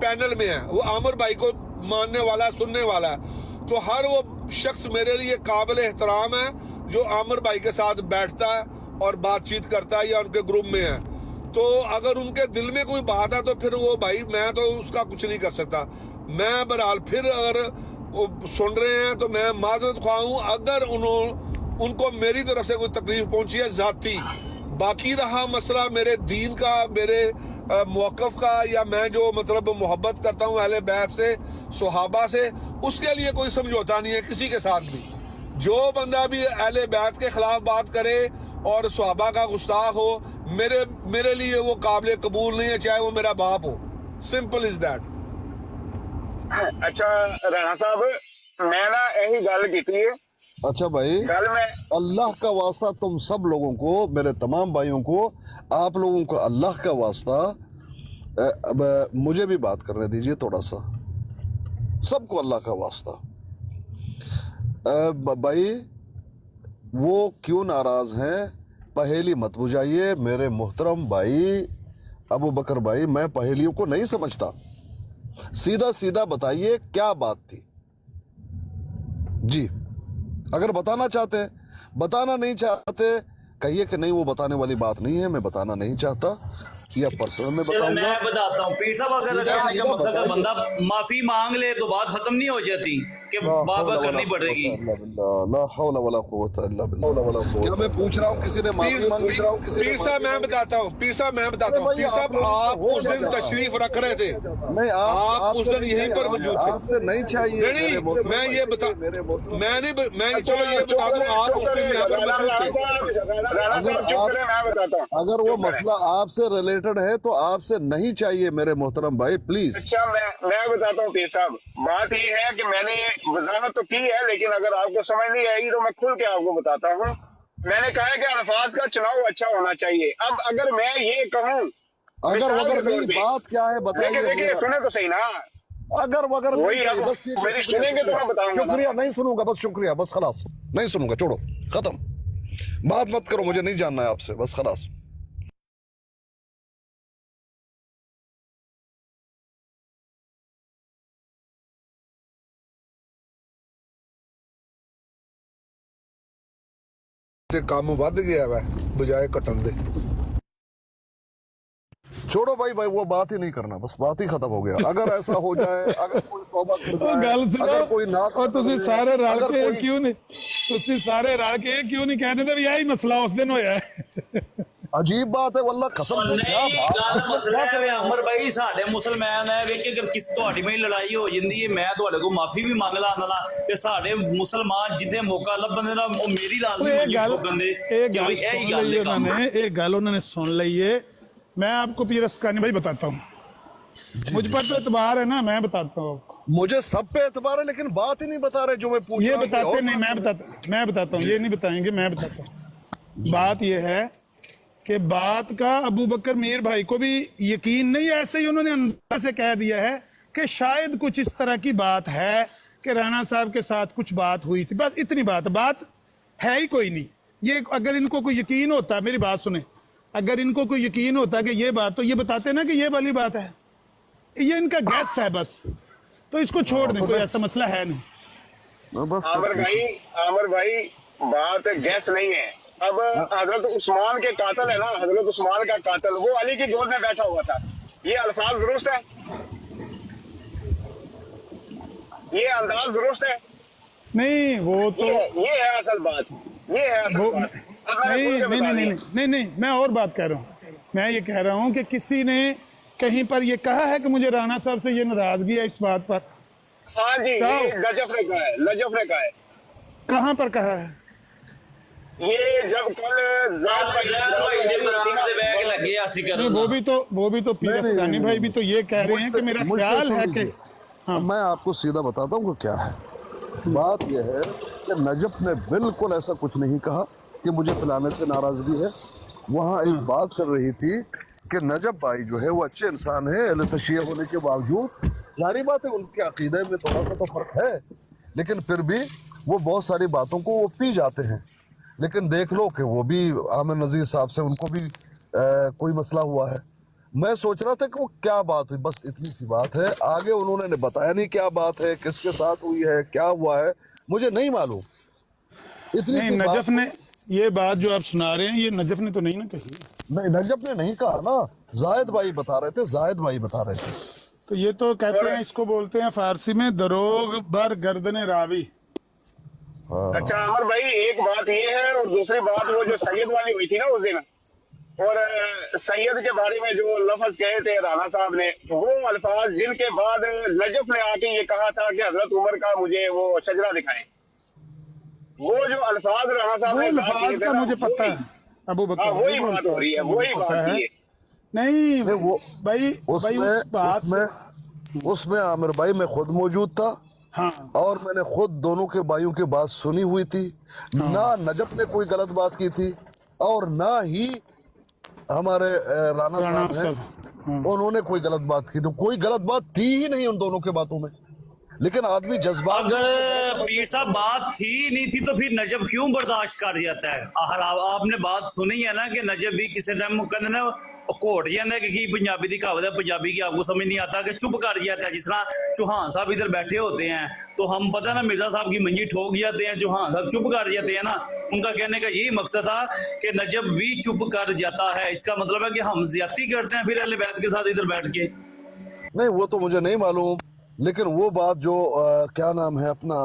پینل میں ہے, وہ عامر بھائی کو ماننے والا سننے والا ہے. تو ہر وہ شخص میرے لیے قابل احترام ہے جو عامر بھائی کے ساتھ بیٹھتا ہے اور بات چیت کرتا ہے یا ان کے گروپ میں ہے. تو اگر ان کے دل میں کوئی بات ہے تو پھر وہ بھائی میں تو اس کا کچھ نہیں کر سکتا. میں بہرحال پھر اگر سن رہے ہیں تو میں معذرت خواہ ہوں اگر ان کو میری طرف سے کوئی تکلیف پہنچی ہے ذاتی. باقی رہا مسئلہ میرے دین کا, میرے موقف کا, یا میں جو مطلب محبت کرتا ہوں اہل بیت سے, صحابہ سے, اس کے لیے کوئی سمجھوتا نہیں ہے کسی کے ساتھ بھی. جو بندہ بھی اہل بیت کے خلاف بات کرے اور صحابہ کا گستاخ ہو, میرے لیے وہ قابل قبول نہیں ہے, چاہے وہ میرا باپ ہو. Simple is that. اچھا رانا صاحب, میں نا یہی گل کی ہے. اچھا بھائی, کل میں اللہ کا واسطہ تم سب لوگوں کو, میرے تمام بھائیوں کو, آپ لوگوں کو اللہ کا واسطہ مجھے بھی بات کرنے دیجئے تھوڑا سا, سب کو اللہ کا واسطہ. بھائی وہ کیوں ناراض ہیں پہیلی مت بجھائیے. میرے محترم بھائی ابو بکر بھائی, میں پہیلیوں کو نہیں سمجھتا. سیدھا سیدھا بتائیے کیا بات تھی جی. اگر بتانا چاہتے ہیں, بتانا نہیں چاہتے کہیے کہ نہیں وہ بتانے والی بات نہیں ہے, میں بتانا نہیں چاہتا, یا پرسنل میں چلو بتاؤں میں گا. بتاتا ہوں پیر صاحب, اگر کہنے کا مقصد ہے بندہ معافی مانگ لے تو بات ختم نہیں ہو جاتی کہ بار بار کرنی پڑے گی. لا حول ولا قوت الا باللہ. کیا میں پوچھ رہا ہوں کسی نے معافی مانگی؟ پیر صاحب میں بتاتا ہوں, پیر صاحب آپ اس دن تشریف رکھ رہے تھے, نہیں آپ اس دن یہیں پر موجود تھے. آپ سے نہیں چاہیے. نہیں, میں یہ بتا, میں چلو یہ بتا دوں, آپ اس دن یہاں پر موجود تھے. رانا صاحب چپ کریں, میں بتاتا ہوں. اگر وہ مسئلہ آپ سے ریلیٹڈ ہے تو آپ سے نہیں چاہیے میرے محترم بھائی, پلیز. اچھا میں بتاتا ہوں پیر صاحب. بات یہ ہے کہ میں نے وضاحت تو کی ہے, لیکن اگر آپ کو سمجھ نہیں آئے گی تو میں کھل کے آپ کو بتاتا ہوں. میں نے کہا ہے کہ الفاظ کا چناؤ اچھا ہونا چاہیے. اب اگر میں یہ کہوں, اگر نہیں, بات کیا ہے بتائیے. دیکھیں سنیں تو صحیح نا. اگر وہی اب بس ٹھیک ہے, میری سنیں گے تو میں بتاؤں گا. شکریہ, نہیں سنوں گا, بس شکریہ, بس خلاص نہیں سنوں گا, چھوڑو, ختم. بات مت کرو, مجھے نہیں جاننا ہے آپ سے, بس خلاص. کام ود گیا ہے بجائے کٹن دے. چھوڑو بھائی, وہ بات ہی نہیں کرنا, بس بات ہی ختم ہو گیا. اگر ایسا ہو جائے, اگر کوئی توبہ کر جائے, گل سنو, اگر کوئی ناک اور تسی سارے رل کے کیوں نہیں کہہ دیتے بھی یہی مسئلہ اس دن ہویا ہے. عجیب بات ہے واللہ, قسم سے. نہیں گل مسئلہ ہے عمر بھائی, ساڈے مسلمان ہے کہ اگر کسی تہاڈی میری لڑائی ہو جاندی ہے, میں تہاڈے کو معافی بھی مانگ لاں نا, تے ساڈے مسلمان جتنے موقع لبن دے نا وہ میری لازمی منظور ٹھوکن دے کہ بھائی یہی گل ہے. ایک گل انہوں نے سن لی ہے. میں آپ کو پیر اسقانی بھائی بتاتا ہوں, مجھ پر تو اعتبار ہے نا, میں بتاتا ہوں آپ کو. مجھے سب پہ اعتبار ہے, لیکن بات ہی نہیں بتا رہے جو میں پوچھ یہ رہا ہوں. بتاتے نہیں, میں بتاتا ہوں, یہ نہیں بتائیں گے, میں بتاتا ہوں. بات یہ ہے کہ بات کا ابو بکر میر بھائی کو بھی یقین نہیں, ایسے ہی انہوں نے اندازے سے کہہ دیا ہے کہ شاید کچھ اس طرح کی بات ہے کہ رانا صاحب کے ساتھ کچھ بات ہوئی تھی, بس اتنی بات ہے ہی کوئی نہیں. یہ اگر ان کو کوئی یقین ہوتا, میری بات سنیں, اگر ان کو کوئی یقین ہوتا کہ یہ بات, تو یہ بتاتے نا کہ یہ والی بات ہے, یہ ان کا گیس ہے بس, تو اس کو چھوڑ دیں, کوئی ایسا مسئلہ ہے نہیں. عامر بھائی بات گیس نہیں ہے. اب حضرت عثمان کے قاتل ہے نا, حضرت عثمان کا قاتل وہ علی کی گود میں بیٹھا ہوا تھا. یہ الفاظ درست ہے, یہ انداز درست ہے. نہیں وہ تو یہ ہے اصل بات, یہ ہے اصل بات. نہیں, میں اور بات کہہ رہا ہوں. میں یہ کہہ رہا ہوں کہ کسی نے کہیں پر یہ کہا ہے کہ مجھے رانا صاحب سے یہ ناراضگی ہے اس بات پر. ہاں جی, یہ لجف نے کہا ہے. کہاں پر کہا ہے؟ یہ جب کل وہ بھی تو پیر اسقانی بھائی بھی تو یہ کہہ رہے ہیں کہ میرا خیال ہے کہ میں آپ کو سیدھا بتاتا ہوں کہ کیا ہے. بات یہ ہے کہ نجف نے بالکل ایسا کچھ نہیں کہا کہ مجھے پلانے سے ناراضگی ہے. وہاں ایک بات کر رہی تھی کہ نجف بھائی جو ہے وہ اچھے انسان ہے, اہل تشیع ہونے کے باوجود. ظاہری بات ہے ان کے عقیدے میں تھوڑا سا تو فرق ہے, لیکن پھر بھی وہ بہت ساری باتوں کو وہ پی جاتے ہیں. لیکن دیکھ لو کہ وہ بھی عامر نذیر صاحب سے ان کو بھی कोई मसला हुआ है। मैं सोच रहा था कि वो क्या बात हुई, बस इतनी सी बात है। आगे उन्होंने बताया नहीं क्या बात है, किसके साथ हुई है, क्या हुआ है, मुझे नहीं मालूम। इतनी नहीं, सी बात। नजफ ने ये बात जो आप सुना रहे हैं, ये नजफ ने तो नहीं ना कही। नहीं, नजफ ने नहीं कहा ना, जायद भाई बता रहे थे, जायद भाई बता रहे थे। तो ये तो कहते हैं, इसको बोलते हैं फारसी में दरोग बर गर्दन रावी। अच्छा अमर भाई, एक बात ये है, और दूसरी बात वो जो सैयद वाली हुई थी ना उस दिन, और सैयद के बारे में जो लफ्ज कहे थे राना साहब ने, वो अल्फाज जिनके बाद नजफ ने आके ये कहा था कि हजरत उमर का मुझे वो शजरा दिखाएं, वो जो अल्फाज राना साहब वो ने अल्फाज का मुझे पता है अबू बकर, वही बात हो रही है, वही बात है। नहीं वो भाई उस बात उसमें आमिर भाई मैं खुद मौजूद था। हाँ, और मैंने खुद दोनों के भाइयों की बात सुनी हुई थी। ना नजफ ने कोई गलत बात की थी और ना ही हमारे राणा साहब हैं, उन्होंने कोई गलत बात की। तो कोई गलत बात थी ही नहीं उन दोनों के बातों में, लेकिन आदमी जज्बात। अगर पीर साहब बात थी नहीं थी तो फिर नजब क्यों बर्दाश्त कर जाता है? आपने बात सुनी है ना कि नजब भी किसी टाइम कहते ना घोट जाता है कि पंजाबी की कहावत है, पंजाबी की आपको समझ नहीं आता कि चुप कर जाता है। जिस तरह चौहान साहब इधर बैठे होते हैं तो हम पता है ना मिर्जा साहब की मंजी ठोक जाते हैं, चौहान साहब चुप कर जाते हैं ना। उनका कहने का यही मकसद था कि नजब भी चुप कर जाता है, इसका मतलब है कि हम ज्यादती करते हैं फिर अहले बैत के साथ इधर बैठ के। नहीं, वो तो मुझे नहीं मालूम, लेकिन वो बात जो क्या नाम है अपना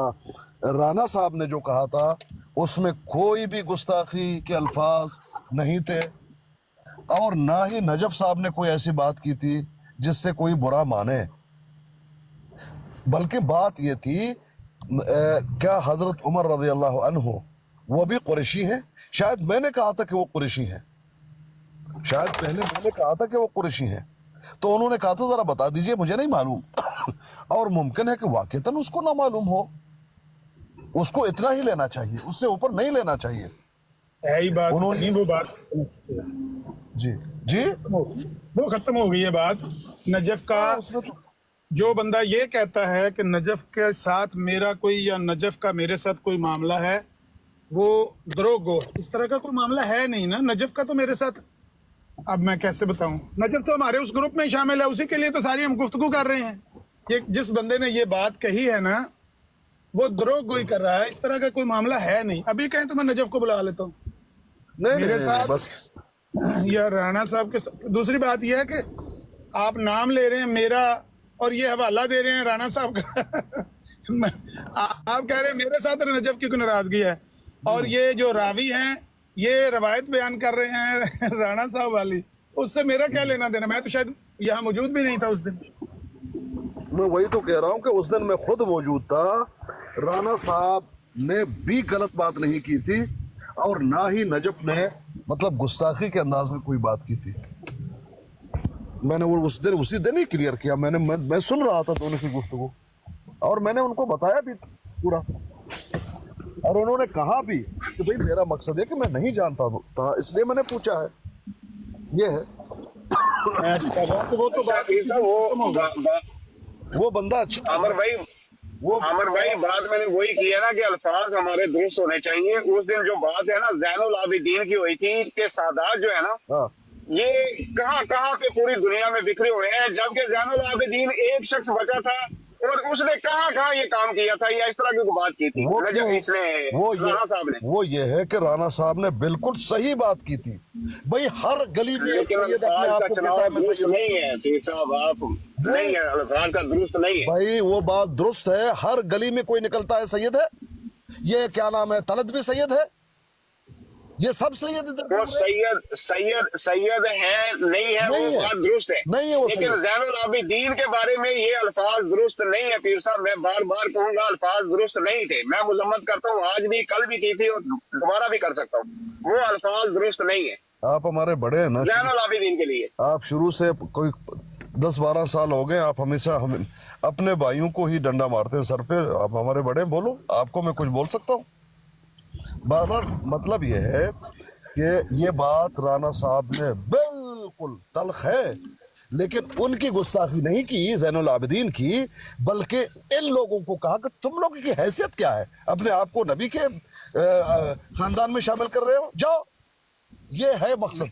राणा साहब ने जो कहा था, उसमें कोई भी गुस्ताखी के अल्फाज नहीं थे और ना ही नजफ साहब ने कोई ऐसी बात की थी जिससे कोई बुरा माने। बल्कि बात ये थी क्या हजरत उमर रज़ी अल्लाह अन्हु वो भी कुरैशी हैं? शायद मैंने कहा था कि वो कुरैशी हैं, शायद पहले मैंने कहा था कि वो कुरैशी हैं, तो उन्होंने कहा था जरा बता दीजिए, मुझे नहीं मालूम। और मुमकिन है कि वाकईतन उसको ना मालूम हो, उसको इतना ही लेना चाहिए, उससे ऊपर नहीं लेना चाहिए। है ही बात उन्होंने- नहीं, वो बात जी जी, वो खत्म हो गई है बात। नजफ का उसमें तो जो बंदा ये कहता है कि नजफ के साथ मेरा कोई या नजफ का मेरे साथ कोई मामला है, वो द्रोगो। इस तरह का कोई मामला है नहीं ना नजफ का तो मेरे साथ। अब मैं कैसे बताऊं, नजफ तो हमारे उस ग्रुप में ही शामिल है, उसी के लिए तो सारी हम गुफ्तगू कर रहे हैं। ये जिस बंदे ने ये बात कही है ना, वो द्रोगोई कर रहा है, इस तरह का कोई मामला है नहीं। अभी कहें तो मैं नजफ को बुला लेता हूँ नहीं, मेरे नहीं, साथ बस या राणा साहब के साथ। दूसरी बात यह है कि आप नाम ले रहे हैं मेरा और ये हवाला दे रहे हैं राणा साहब का। आप कह रहे हैं मेरे साथ नजफ की कोई नाराजगी है, और ये जो रावी हैं ये रवायत बयान कर रहे हैं राणा साहब वाली, उससे मेरा क्या लेना देना? मैं तो शायद यहाँ मौजूद भी नहीं था उस दिन। मैं वही तो कह रहा हूँ कि उस दिन मैं खुद मौजूद था। राणा साहब ने भी गलत बात नहीं की थी और ना ही नजफ ने मतलब गुस्ताखी के अंदाज में कोई बात की थी। मैंने वो उसी दिन ही क्लियर किया। मैं सुन रहा था दोनों की गुफ्तगू और मैंने उनको बताया भी पूरा, और उन्होंने कहा भी कि भाई मेरा मकसद है कि मैं नहीं जानता था, इसलिए मैंने पूछा है। ये है वो तो बात पीर साहब, वो बंदा अच्छा। अमर भाई बात मैंने वही की है ना कि अल्फाज हमारे दुरुस्त होने चाहिए। उस दिन जो बात है ना ज़ैनुल आबिदीन की हुई थी कि सादात जो है ना, हाँ, ये कहाँ कहाँ पे पूरी दुनिया में बिखरे हुए हैं, जबकि ज़ैनुल आबिदीन एक शख्स बचा था और उसने कहाँ कहाँ ये काम किया था या इस तरह की बात की थी वो नजफ क्यों? इसने वो राणा साहब ने। वो ये है कि राणा साहब ने बिल्कुल सही बात की थी। भाई हर गली में एक लेकिन सैयद अपने अल्फाज आप का को चुनाव कहता है मैं दुरुस्त सैयद। नहीं है पीर साहब, आप नहीं है, अल्फाज का दुरुस्त नहीं है। भाई वो बात दुरुस्त है, हर गली में कोई निकलता है सैयद है। ये क्या नाम है, तलत भी सैयद है, ये सब सैयद इधर वो सैयद है नहीं है, नहीं वो है। बात दुरुस्त है, नहीं है वो लेकिन सैयद। ज़ैनुल आबिदीन के बारे में ये अल्फाज दुरुस्त नहीं है पीर साहब। मैं बार बार कहूंगा अल्फाज दुरुस्त नहीं थे। मैं मुजम्मत करता हूँ, आज भी कल भी की थी और दोबारा भी कर सकता हूँ, वो अल्फाज दुरुस्त नहीं है आप हमारे बड़े हैं ना, ज़ैनुल आबिदीन के लिए। आप शुरू से कोई 10-12 साल हो गए, आप हमेशा हम अपने भाइयों को ही डंडा मारते हैं सर पे। आप हमारे बड़े, बोलो, आपको मैं कुछ बोल सकता हूँ? मतलब ये है कि ये बात राणा साहब ने बिल्कुल तल्ख है, लेकिन उनकी गुस्ताखी नहीं की ज़ैनुल आबिदीन की, बल्कि इन लोगों को कहा कि तुम लोगों की हैसियत क्या है, अपने आप को नबी के खानदान में शामिल कर रहे हो, जाओ। ये है मकसद।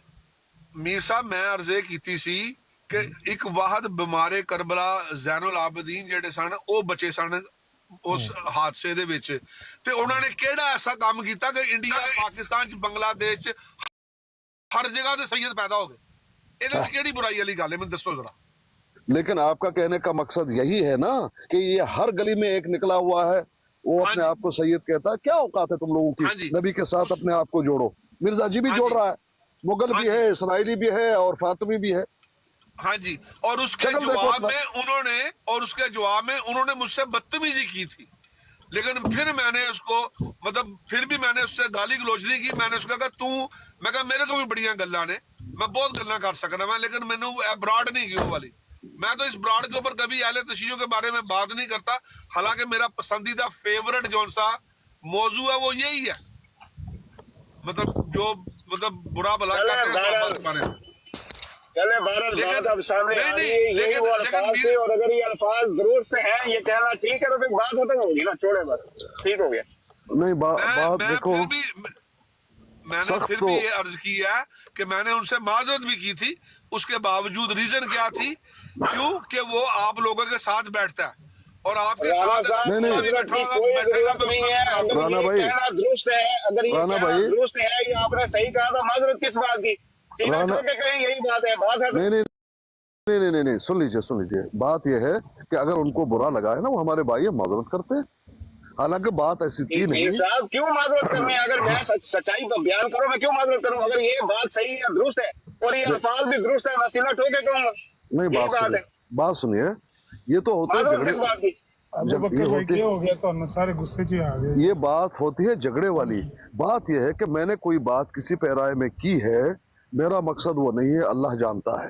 ਮੀਰ ਸਾਹਿਬ ਮੈਂ ਅਰਜ਼ ਇਹ ਕੀਤੀ ਸੀ ਕਿ ਇੱਕ ਵਾਹਦ ਬਿਮਾਰੇ ਕਰਬਲਾ ਜ਼ੈਨੁਲ ਆਬਦੀਨ ਜਿਹੜੇ ਸਨ ਉਹ ਬਚੇ ਸਨ ਉਸ ਹਾਦਸੇ ਦੇ ਵਿੱਚ, ਤੇ ਉਹਨਾਂ ਨੇ ਕਿਹੜਾ ਐਸਾ ਕੰਮ ਕੀਤਾ ਕਿ ਇੰਡੀਆ ਪਾਕਿਸਤਾਨ ਚ ਬੰਗਲਾਦੇਸ਼ ਚ ਹਰ ਜਗ੍ਹਾ ਤੇ ਸੈयद ਪੈਦਾ ਹੋ ਗਏ? ਇਹਦੇ ਵਿੱਚ ਕਿਹੜੀ ਬੁਰਾਈ ਵਾਲੀ ਗੱਲ ਹੈ, ਮੈਨੂੰ ਦੱਸੋ जरा। लेकिन आपका कहने का मकसद यही है ना कि ये हर गली में एक निकला हुआ है, वो अपने आप को सैयद कहता है। क्या औकात है तुम लोगों हाँ की जी। नबी के साथ अपने आप को जोड़ो? मिर्जा जी भी हाँ जोड़ जी। रहा है, मुगल हाँ भी है, इसराइली भी है और फातिमी भी है। हाँ जी, और उसके शक्ल देखो जवाब अपना। में उन्होंने मुझसे बदतमीजी की थी, लेकिन फिर मैंने उसको फिर भी मैंने उससे गाली गलोच नहीं की। मैंने उसको कहा मैं कहा मेरे को भी बड़ियां गल्लां ने, मैं बहुत गल्लां कर सकना मैं, लेकिन मैनू ब्रॉड नहीं की वो वाली। मैं तो इस ब्रॉड के ऊपर कभी अहले तशय्युह के बारे में बात नहीं करता, हालांकि मेरा पसंदीदा फेवरेट जौन सा मौजू है वो यही है, जो बुरा भला कहते हैं बात माने। चले बहरहाल बात अब सामने आ रही है, यही वो अल्फाज थे, और अगर ये अल्फाज दुरुस्त है ये कहना ठीक है तो फिर बात खत्म होगी ना, छोड़े बस, ठीक हो गया। नहीं बात देखो, मैंने फिर भी ये अर्ज किया कि मैंने उनसे माजरत भी की थी, उसके बावजूद रीजन क्या थी, क्यों कि वो आप लोगों के साथ बैठता है और आपके साथ राना भाई दुरुस्त है, अगर ये राना भाई दुरुस्त है, ये आपने सही कहा था, माजरत किस बात की? कहीं यही बात है, बात है। नहीं, सुन लीजिए, बात यह है कि अगर उनको बुरा लगा है ना, वो हमारे भाई माजरत करते हैं, हालांकि बात ऐसी थी नहीं। साहब क्यों माजरत करनी है? अगर मैं सच्चाई को बयान करूं, मैं क्यों माजरत करूं? अगर ये बात सही है, दुरुस्त है, और ये अल्फाज भी दुरुस्त है, मैं सीना ठोके कहूंगा। नहीं बात सुनिए, ये तो होते हैं झगड़े, अबू बकर भाई क्या हो गया, तो सारे गुस्से च आ गए। ये बात होती है झगड़े वाली। बात यह है कि मैंने कोई बात किसी पैराए में की है, मेरा मकसद वो नहीं है, अल्लाह जानता है,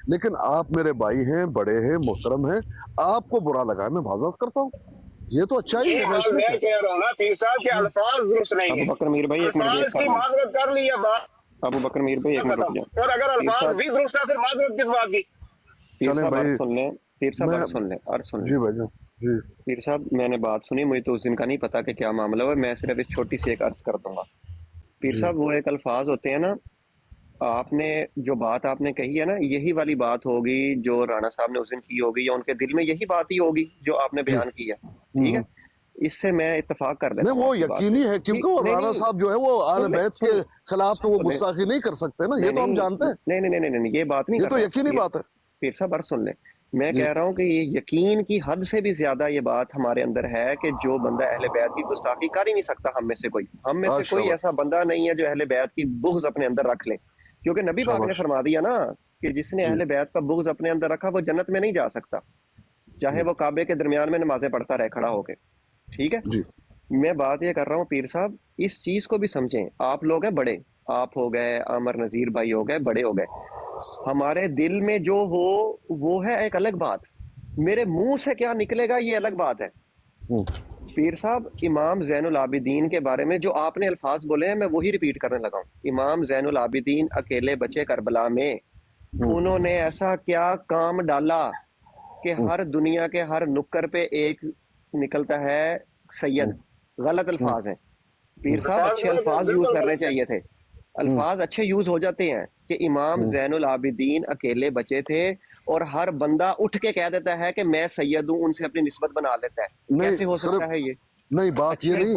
लेकिन आप मेरे भाई हैं, बड़े हैं, मोहतरम हैं, आपको बुरा लगा मैं माजरत करता हूँ, ये तो अच्छा ही है। मैं कह रहा हूँ ना पीर साहब के अल्फाज दुरुस्त नहीं है। अबू बकर मीर भाई एक मिनट की माजरत कर ली है बात। अबू बकर मीर भाई एक मिनट रुक जाओ। और अगर अल्फाज भी दुरुस्त है फिर माजरत किस बात की? चले भाई सुन ले पीर साहब, सुन ले जी भाई जी। पीर साहब मैंने बात सुनी, मुझे तो उस दिन का नहीं पता कि क्या मामला है, मैं सिर्फ इस छोटी सी एक अर्ज कर दूंगा। पीर साहब वो एक अल्फाज होते हैं ना, आपने जो बात आपने कही है ना, यही वाली बात होगी जो राणा साहब ने उस दिन की होगी, या उनके दिल में यही बात ही होगी जो आपने बयान की है, ठीक है? इससे मैं इत्तेफाक कर लेता हूं। वो यकीनी है, क्योंकि वो राणा साहब जो है वो आले बैत के खिलाफ तो वो गुस्ताखी नहीं कर सकते ना, ये तो हम जानते हैं। नहीं ये बात नहीं, ये तो यकीनी बात है। पीर साहब अर्ज सुन ले, मैं कह रहा हूँ कि ये यकीन की हद से भी ज्यादा ये बात हमारे अंदर है कि जो बंदा अहले बैत की गुस्ताखी कर ही नहीं सकता, हम में से कोई ऐसा बंदा नहीं है जो अहले बैत की बुग़्ज़ अपने अंदर रख ले, क्योंकि नबी पाक ने फरमा दिया ना कि जिसने अहले बैत का बुग़्ज़ अपने अंदर रखा वो जन्नत में नहीं जा सकता, चाहे वो काबे के दरमियान में नमाजें पढ़ता रहे खड़ा होके, ठीक है जी। मैं बात ये कर रहा हूँ पीर साहब, इस चीज को भी समझें। आप लोग हैं बड़े, आप हो गए, आमर नजीर भाई हो गए, बड़े हो गए, हमारे दिल में जो हो वो है एक अलग बात, मेरे मुंह से क्या निकलेगा ये अलग बात है। पीर साहब इमाम ज़ैनुल आबिदीन के बारे में जो आपने अल्फाज बोले हैं मैं वही रिपीट करने लगा हूँ। इमाम ज़ैनुल आबिदीन अकेले बचे करबला में, उन्होंने ऐसा क्या काम डाला कि हर दुनिया के हर नुक्कर पे एक निकलता है सैयद। गलत अल्फाज हैं पीर साहब, अच्छे अल्फाज यूज करने चाहिए थे, अल्फाज अच्छे यूज हो जाते हैं कि इमाम ज़ैनुल आबिदीन अकेले बचे थे और हर बंदा उठ के कह देता है कि मैं सैयद हूँ, उनसे अपनी निस्बत बना लेता है। कैसे हो सकता है ये? नहीं बात ये नहीं है,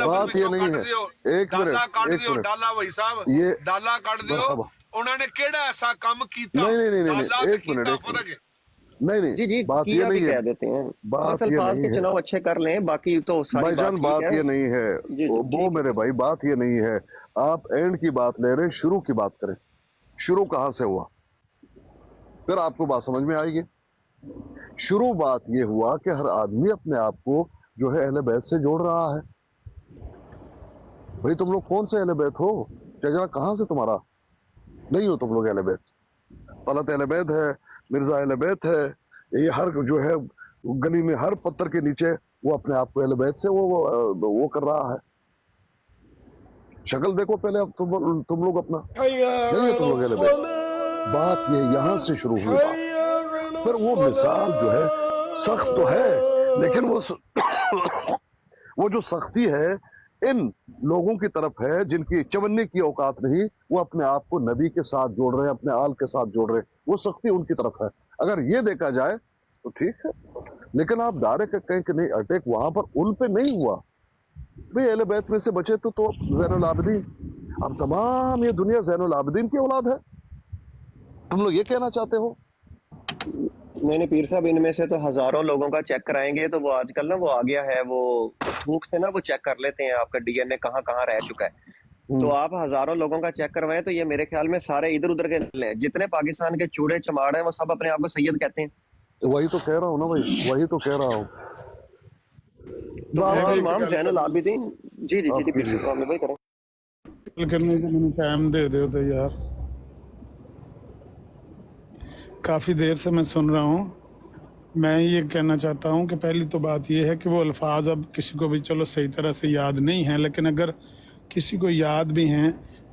बात ये नहीं है। एक मिनट डाला भाई साहब, ये डाला काट दियो, उन्होंने केड़ा ऐसा काम कीता? नहीं एक मिनट, नहीं जी बात ये नहीं है, कह देते हैं बात ये नहीं है, चुनाव अच्छे कर लें, बाकी तो भाईजान बात ये नहीं है वो मेरे भाई, बात ये नहीं है। आप एंड की बात ले रहे हैं, शुरू की बात करें, शुरू कहाँ से हुआ फिर आपको बात समझ में आएगी। शुरू बात ये हुआ कि हर आदमी अपने आप को जो है अहले बैत से जोड़ रहा है। भाई तुम लोग कौन से अहले बैत हो? जरा कहाँ से तुम्हारा नहीं हो तुम लोग अहले बैत? तलत अहले बैत है, मिर्जा अहले बैत है, ये हर जो है गली में हर पत्थर के नीचे वो अपने आप को अहले बैत से वो कर रहा है। शक्ल देखो पहले, अब तुम लोग अपना नहीं है तुम लोग अहले बैत। बात ये यहाँ से शुरू हुई बात, फिर वो मिसाल जो है सख्त तो है, लेकिन वो जो सख्ती है इन लोगों की तरफ है जिनकी चवन्नी की औकात नहीं, वो अपने आप को नबी के साथ जोड़ रहे हैं, अपने आल के साथ जोड़ रहे हैं, वो सख्ती उनकी तरफ है। अगर ये देखा जाए तो ठीक है, लेकिन आप डायरेक्ट कहें कि नहीं अटैक वहां पर उन पे नहीं हुआ, भाई अहले बैत में से बचे तो ज़ैनुल आबिदीन, अब तमाम ये दुनिया ज़ैनुल आबिदीन की औलाद है, तुम लोग ये कहना चाहते हो? नहीं पीर साहब, इनमें से तो हजारों लोगों का चेक कराएंगे तो वो आजकल ना वो आ गया है, वो थूक से ना वो चेक कर लेते हैं आपका डीएनए कहाँ कहाँ रह चुका है। तो आप हजारों लोगों का चेक करवाएं तो ये मेरे ख्याल में सारे इधर उधर के हैं, जितने पाकिस्तान के चूड़े चमाड़ हैं वो सब अपने आप को सैयद कहते हैं। वही तो कह रहा हूँ ना भाई, वही तो कह रहा हूँ। तो इमाम ज़ैनुल आबिदीन जी जी जी पीर साहब मैं वही करें करने का मैंने टाइम दे दो तो यार, काफ़ी देर से मैं सुन रहा हूँ। मैं ये कहना चाहता हूँ कि पहली तो बात ये है कि वो अल्फाज अब किसी को भी चलो सही तरह से याद नहीं हैं, लेकिन अगर किसी को याद भी हैं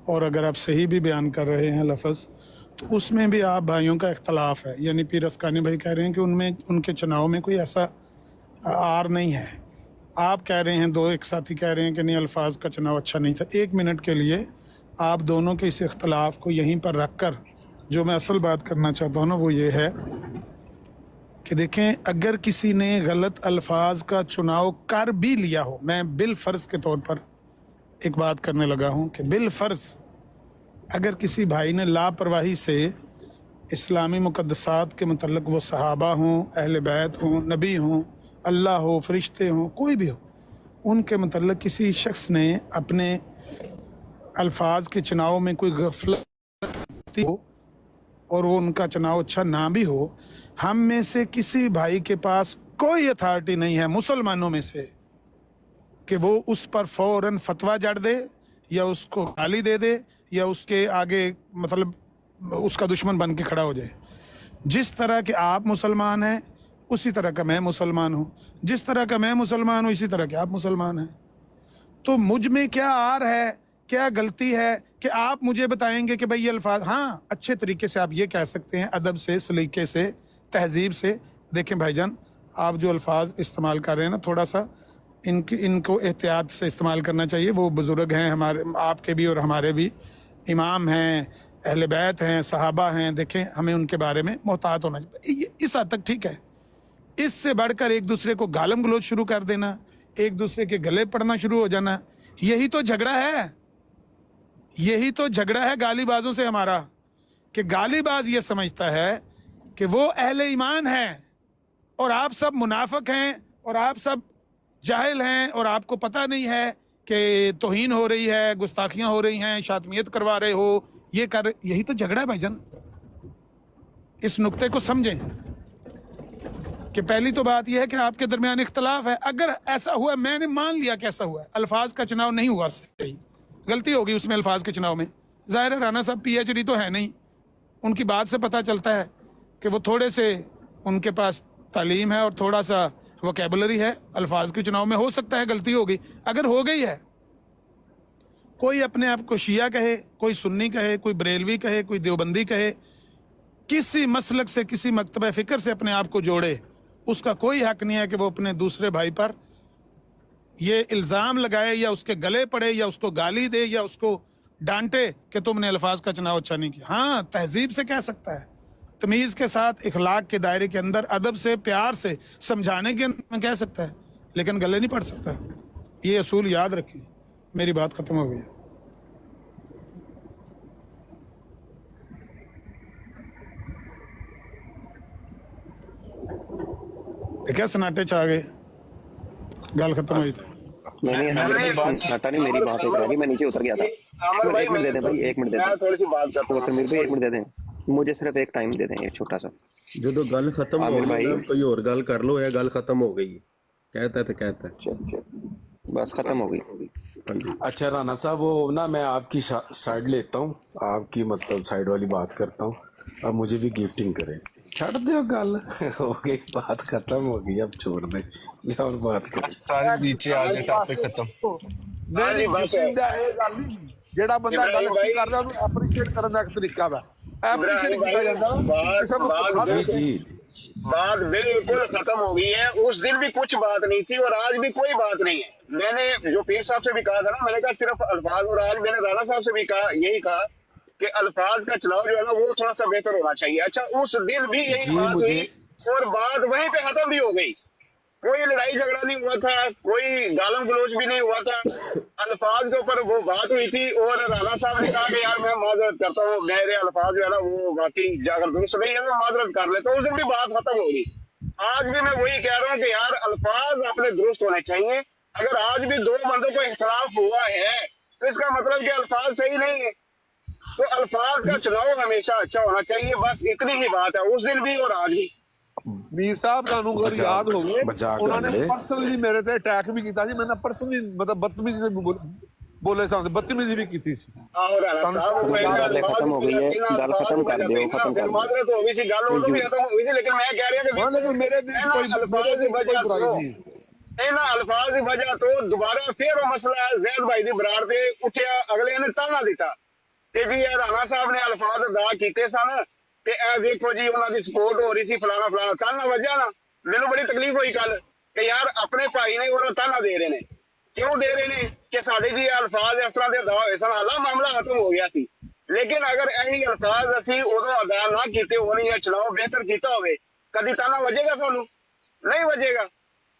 और अगर आप सही भी बयान कर रहे हैं लफ्ज़, तो उसमें भी आप भाइयों का इख्तलाफ है। यानी पीर अस्कानी भाई कह रहे हैं कि उनमें उनके चुनाव में कोई ऐसा आर नहीं है, आप कह रहे हैं, दो एक साथी कह रहे हैं कि नहीं अल्फाज का चुनाव अच्छा नहीं था। एक मिनट के लिए आप दोनों के इस इख्तलाफ को यहीं पर रख कर जो मैं असल बात करना चाहता हूँ ना वो ये है कि देखें, अगर किसी ने गलत अल्फाज का चुनाव कर भी लिया हो, मैं बिल फ़र्ज़ के तौर पर एक बात करने लगा हूँ कि बिल फ़र्ज़ अगर किसी भाई ने लापरवाही से इस्लामी मुक़द्दसात के मतलब वो सहाबा हों, अहले बैत हों, नबी हों, अल्लाह हो, फरिश्ते हों, कोई भी हो, उनके मतलब किसी शख्स ने अपने अल्फाज के चुनाव में कोई गफलत हो और वो उनका चुनाव अच्छा ना भी हो, हम में से किसी भाई के पास कोई अथॉरिटी नहीं है मुसलमानों में से कि वो उस पर फौरन फतवा जड़ दे या उसको गाली दे दे या उसके आगे मतलब उसका दुश्मन बन के खड़ा हो जाए। जिस तरह के आप मुसलमान हैं उसी तरह का मैं मुसलमान हूँ, जिस तरह का मैं मुसलमान हूँ इसी तरह के आप मुसलमान हैं। तो मुझ में क्या आर है, क्या गलती है कि आप मुझे बताएंगे कि भाई ये अल्फाज, हाँ अच्छे तरीके से आप ये कह सकते हैं, अदब से, सलीके से, तहजीब से। देखें भाईजान, आप जो अल्फाज इस्तेमाल कर रहे हैं ना, थोड़ा सा इनको एहतियात से इस्तेमाल करना चाहिए। वो बुज़ुर्ग हैं हमारे, आपके भी और हमारे भी, इमाम हैं, अहले बैत हैं, सहाबा हैं, देखें हमें उनके बारे में मोहतात होना चाहिए। इस हद तक ठीक है। इससे बढ़कर एक दूसरे को गालम गलोच शुरू कर देना, एक दूसरे के गले पड़ना शुरू हो जाना, यही तो झगड़ा है, यही तो झगड़ा है गालीबाजों से हमारा, कि गालीबाज ये समझता है कि वो अहले ईमान है और आप सब मुनाफिक हैं और आप सब जाहिल हैं और आपको पता नहीं है कि तौहीन हो रही है, गुस्ताखियां हो रही हैं, शातमियत करवा रहे हो, ये कर, यही तो झगड़ा है भाईजान। इस नुक्ते को समझें कि पहली तो बात यह है कि आपके दरमियान इख्तलाफ है। अगर ऐसा हुआ, मैंने मान लिया कि ऐसा हुआ, अल्फाज का चुनाव नहीं हुआ, सही गलती होगी उसमें अल्फाज के चुनाव में। ज़ाहिर है राना साहब PhD तो है नहीं, उनकी बात से पता चलता है कि वो थोड़े से उनके पास तालीम है और थोड़ा सा वोकेबुलरी है। अल्फाज के चुनाव में हो सकता है गलती होगी, अगर हो गई है, कोई अपने आप को शिया कहे, कोई सुन्नी कहे, कोई बरेलवी कहे, कोई देवबंदी कहे, किसी मसलक से, किसी मकतबा फ़िक्र से अपने आप को जोड़े, उसका कोई हक नहीं है कि वो अपने दूसरे भाई पर ये इल्ज़ाम लगाए या उसके गले पड़े या उसको गाली दे या उसको डांटे कि तुमने अल्फाज का चुनाव अच्छा नहीं किया। हाँ, तहजीब से कह सकता है, तमीज़ के साथ, इखलाक के दायरे के अंदर, अदब से, प्यार से, समझाने के अंदर कह सकता है, लेकिन गले नहीं पड़ सकता। ये असूल याद रखिए। मेरी बात ख़त्म हो गई। क्या सन्नाटे च आ गए, गल खत्म हुई। नहीं हटा नहीं, मेरी बात है, मैं नीचे उतर गया था। एक मिनट दे दें भाई, एक मिनट दे दें, थोड़ी सी बात करता हूं। मेरे भाई एक मिनट दे दें, मुझे सिर्फ एक टाइम दे दें, एक छोटा सा। जो तो गल खत्म हो गई, कोई और गल कर लो, या गल खत्म हो गई कहता है तो कहता है, बस खत्म हो गई। अच्छा राना साहब, वो ना मैं आपकी साइड लेता हूँ, आपकी मतलब साइड वाली बात करता हूँ, अब मुझे भी गिफ्टिंग करें। छड़ दो, गल हो गई, बात खत्म हो गई, अब छोड़ दे और बात करें। सारे नीचे आ जाए, टॉपिक खत्म। नहीं बस ਜਿਹੜਾ ਬੰਦਾ ਗੱਲ ਕਰਦਾ ਉਹਨੂੰ ਐਪਰੀਸ਼ੀਏਟ ਕਰਨ ਦਾ ਇੱਕ ਤਰੀਕਾ ਵਾ, ਐਪਰੀਸ਼ੀਏਟ ਕੀਤਾ ਜਾਂਦਾ। जी जी बात बिल्कुल खत्म हो गई है। उस दिन भी कुछ बात नहीं थी और आज भी कोई बात नहीं है। मैंने जो पीर साहब से भी कहा था ना, मैंने कहा सिर्फ अल्फाज, और आज मैंने राणा साहब से भी कहा, यही कहा कि अल्फाज का चुनाव जो है ना वो थोड़ा सा बेहतर होना चाहिए। अच्छा, उस दिन भी यही जी, बात हुई मुझे और बात वहीं पे खत्म भी हो गई। कोई लड़ाई झगड़ा नहीं हुआ था, कोई गालम गलोच भी नहीं हुआ था। अल्फाज के ऊपर वो बात हुई थी और राणा साहब ने कहा कि यार मैं माजरत करता हूँ, मेरे अल्फाज जो है ना वो वाकई जाकर दुरुस्त नहीं है, मैं माजरत कर लेता हूँ। उस दिन भी बात खत्म हो गई। आज भी मैं वही कह रहा हूँ कि यार अल्फाज अपने दुरुस्त होने चाहिए। अगर आज भी दो बंदों को इख्तलाफ हुआ है तो इसका मतलब कि अल्फाज सही नहीं है। तो अल्फाज का चुनाव हमेशा अच्छा होना चाहिए, बस इतनी ही बात है, उस दिन भी और आज भी। ਮੀਰ ਸਾਹਿਬ ਤੁਹਾਨੂੰ ਅਗਰ ਯਾਦ ਹੋਵੇ ਮਜ਼ਾਕ ਉਹਨਾਂ ਨੇ ਕਰਦੇ। ਪਰਸਨਲੀ ਮੇਰੇ ਤੇ ਅਟੈਕ ਵੀ ਕੀਤਾ ਸੀ। ਮੈਂ ਪਰਸਨਲੀ ਮਤਲਬ ਬਦਤਮੀਜ਼ੀ से बोले साहब बदतमीजी भी की थी। ਆਹੋ ਰਾਣਾ ਸਾਹਿਬ, ਉਹ ਗੱਲ ਖਤਮ ਹੋ ਗਈ ਹੈ, ਗੱਲ ਖਤਮ ਕਰ ਦਿਓ, ਖਤਮ ਕਰ ਦਿਓ। ਮਾਜ਼ਰਤ ਹੋ ਗਈ ਸੀ, ਗੱਲ ਉਦੋਂ ਵੀ ਖਤਮ ਹੋ ਗਈ ਸੀ, ਲੇਕਿਨ ਮੈਂ ਕਹਿ ਰਿਹਾ ਕਿ लेकिन मेरे दिल ਇਹਨਾਂ कोई ਅਲਫਾਜ਼ ਦੀ ਵਜ੍ਹਾ बुराई ਤੋਂ नहीं। ਇਹਨਾਂ ਅਲਫਾਜ਼ ਦੀ ਵਜ੍ਹਾ ਤੋਂ ਦੁਬਾਰਾ ਫੇਰ ਉਹ ਮਸਲਾ ਜ਼ੈਦ ਭਾਈ ਦੀ ਬਰਾੜ ਤੇ ਉੱਠਿਆ। ਅਗਲੇ ਨੇ ਤਾਣਾ ਦਿੱਤਾ ਕਿ ਜੀ ਇਹ ਰਾਣਾ ਸਾਹਿਬ ਨੇ ਅਲਫਾਜ਼ ਅਦਾ ਕੀਤੇ ਸਨ ਤੇ ਇਹ ਦੇਖੋ ਜੀ ਉਹਨਾਂ ਦੀ ਸਪੋਰਟ ਹੋ ਰਹੀ ਸੀ, ਫਲਾਣਾ ਫਲਾਣਾ। ਤਾਣਾ ਵਜ੍ਹਾ ਨਾ ਮੈਨੂੰ ਬੜੀ ਤਕਲੀਫ ਹੋਈ ਕੱਲ ਕਿ ਯਾਰ ਆਪਣੇ ਭਾਈ ਨੇ ਉਹਨਾਂ ਤਾਣਾ ਦੇ ਰਹੇ ਨੇ। ਕਿਉਂ ਦੇ ਰਹੇ ਨੇ ਕਿ ਸਾਡੇ ਜੀ ਅਲਫਾਜ਼ ਇਸ ਤਰ੍ਹਾਂ ਦੇ ਅਦਾ ਹੋਏ ਸਨ, ਹਾਲਾ ਮਾਮਲਾ ਖਤਮ ਹੋ ਗਿਆ ਸੀ। ਲੇਕਿਨ ਅਗਰ ਇਹੀ ਅਲਫਾਜ਼ ਅਸੀਂ ਉਦੋਂ ਅਦਾ ਨਾ ਕੀਤੇ ਹੋਣ ਜਾਂ ਚੁਣਾਵ ਬਿਹਤਰ ਕੀਤਾ ਹੋਵੇ, ਕਦੀ ਤਾਣਾ ਵਜੇਗਾ ਸਾਨੂੰ? ਨਹੀਂ ਵਜੇਗਾ।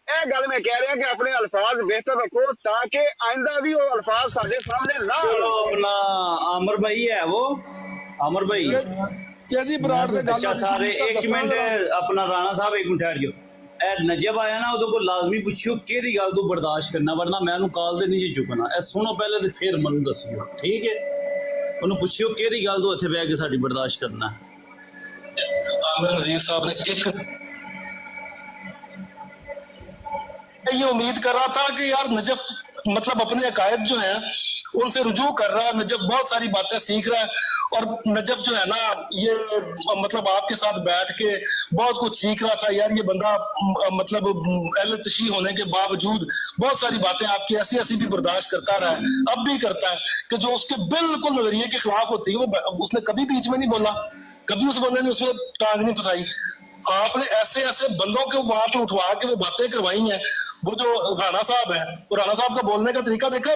ਇਹ ਗੱਲ ਮੈਂ ਕਹਿ ਰਿਹਾ ਕਿ ਆਪਣੇ ਅਲਫਾਜ਼ ਬਿਹਤਰ ਰੱਖੋ ਤਾਂ ਕਿ ਆਇੰਦਾ ਵੀ ਉਹ ਅਲਫਾਜ਼ ਸਾਡੇ ਸਾਹਮਣੇ ਨਾ चलो अपना आमिर भाई है वो, आमिर भाई। कहदी बराड़ दे गल अच्छा सारे एक मिनट, अपना राणा साहब एक मिनट ठहर जाओ। ਇਹ ਨਜਬ ਆਇਆ ਨਾ ਉਹਦੇ ਕੋਲ ਲਾਜ਼ਮੀ ਪੁੱਛਿਓ ਕਿਹੜੀ ਗੱਲ ਤੋਂ ਬਰਦਾਸ਼ਤ ਕਰਨਾ, ਵਰਨਾ ਮੈਂ ਉਹਨੂੰ ਕਾਲ ਦੇ ਨਹੀਂ ਚੁੱਕਣਾ। ਇਹ ਸੁਣੋ ਪਹਿਲੇ ਤੇ ਫਿਰ ਮੈਨੂੰ ਦੱਸਿਓ, ਠੀਕ ਹੈ? ਉਹਨੂੰ ਪੁੱਛਿਓ ਕਿਹੜੀ ਗੱਲ ਤੋਂ ਇੱਥੇ ਬਹਿ ਕੇ ਸਾਡੀ ਬਰਦਾਸ਼ਤ ਕਰਨਾ। आमिर नजीर साहब ने एक ये उम्मीद कर रहा था कि यार नजफ मतलब अपने अकायद जो है उनसे रुजू कर रहा है, नजफ बहुत सारी बातें सीख रहा है और नजफ जो है ना ये मतलब आपके साथ बैठ के बहुत कुछ सीख रहा था। यार ये बंदा मतलब अहले तशी होने के बावजूद बहुत सारी बातें आपकी ऐसी ऐसी भी बर्दाश्त करता रहा है, अब भी करता है कि जो उसके बिल्कुल नजरिए के खिलाफ होती है वो उसने कभी बीच में नहीं बोला, कभी उस बंदे ने उसमें टांग नहीं फंसाई। आपने ऐसे ऐसे बंदों को वहां पे उठवा के वो बातें करवाई हैं। वो जो राणा साहब है, वो राणा साहब का बोलने का तरीका देखा,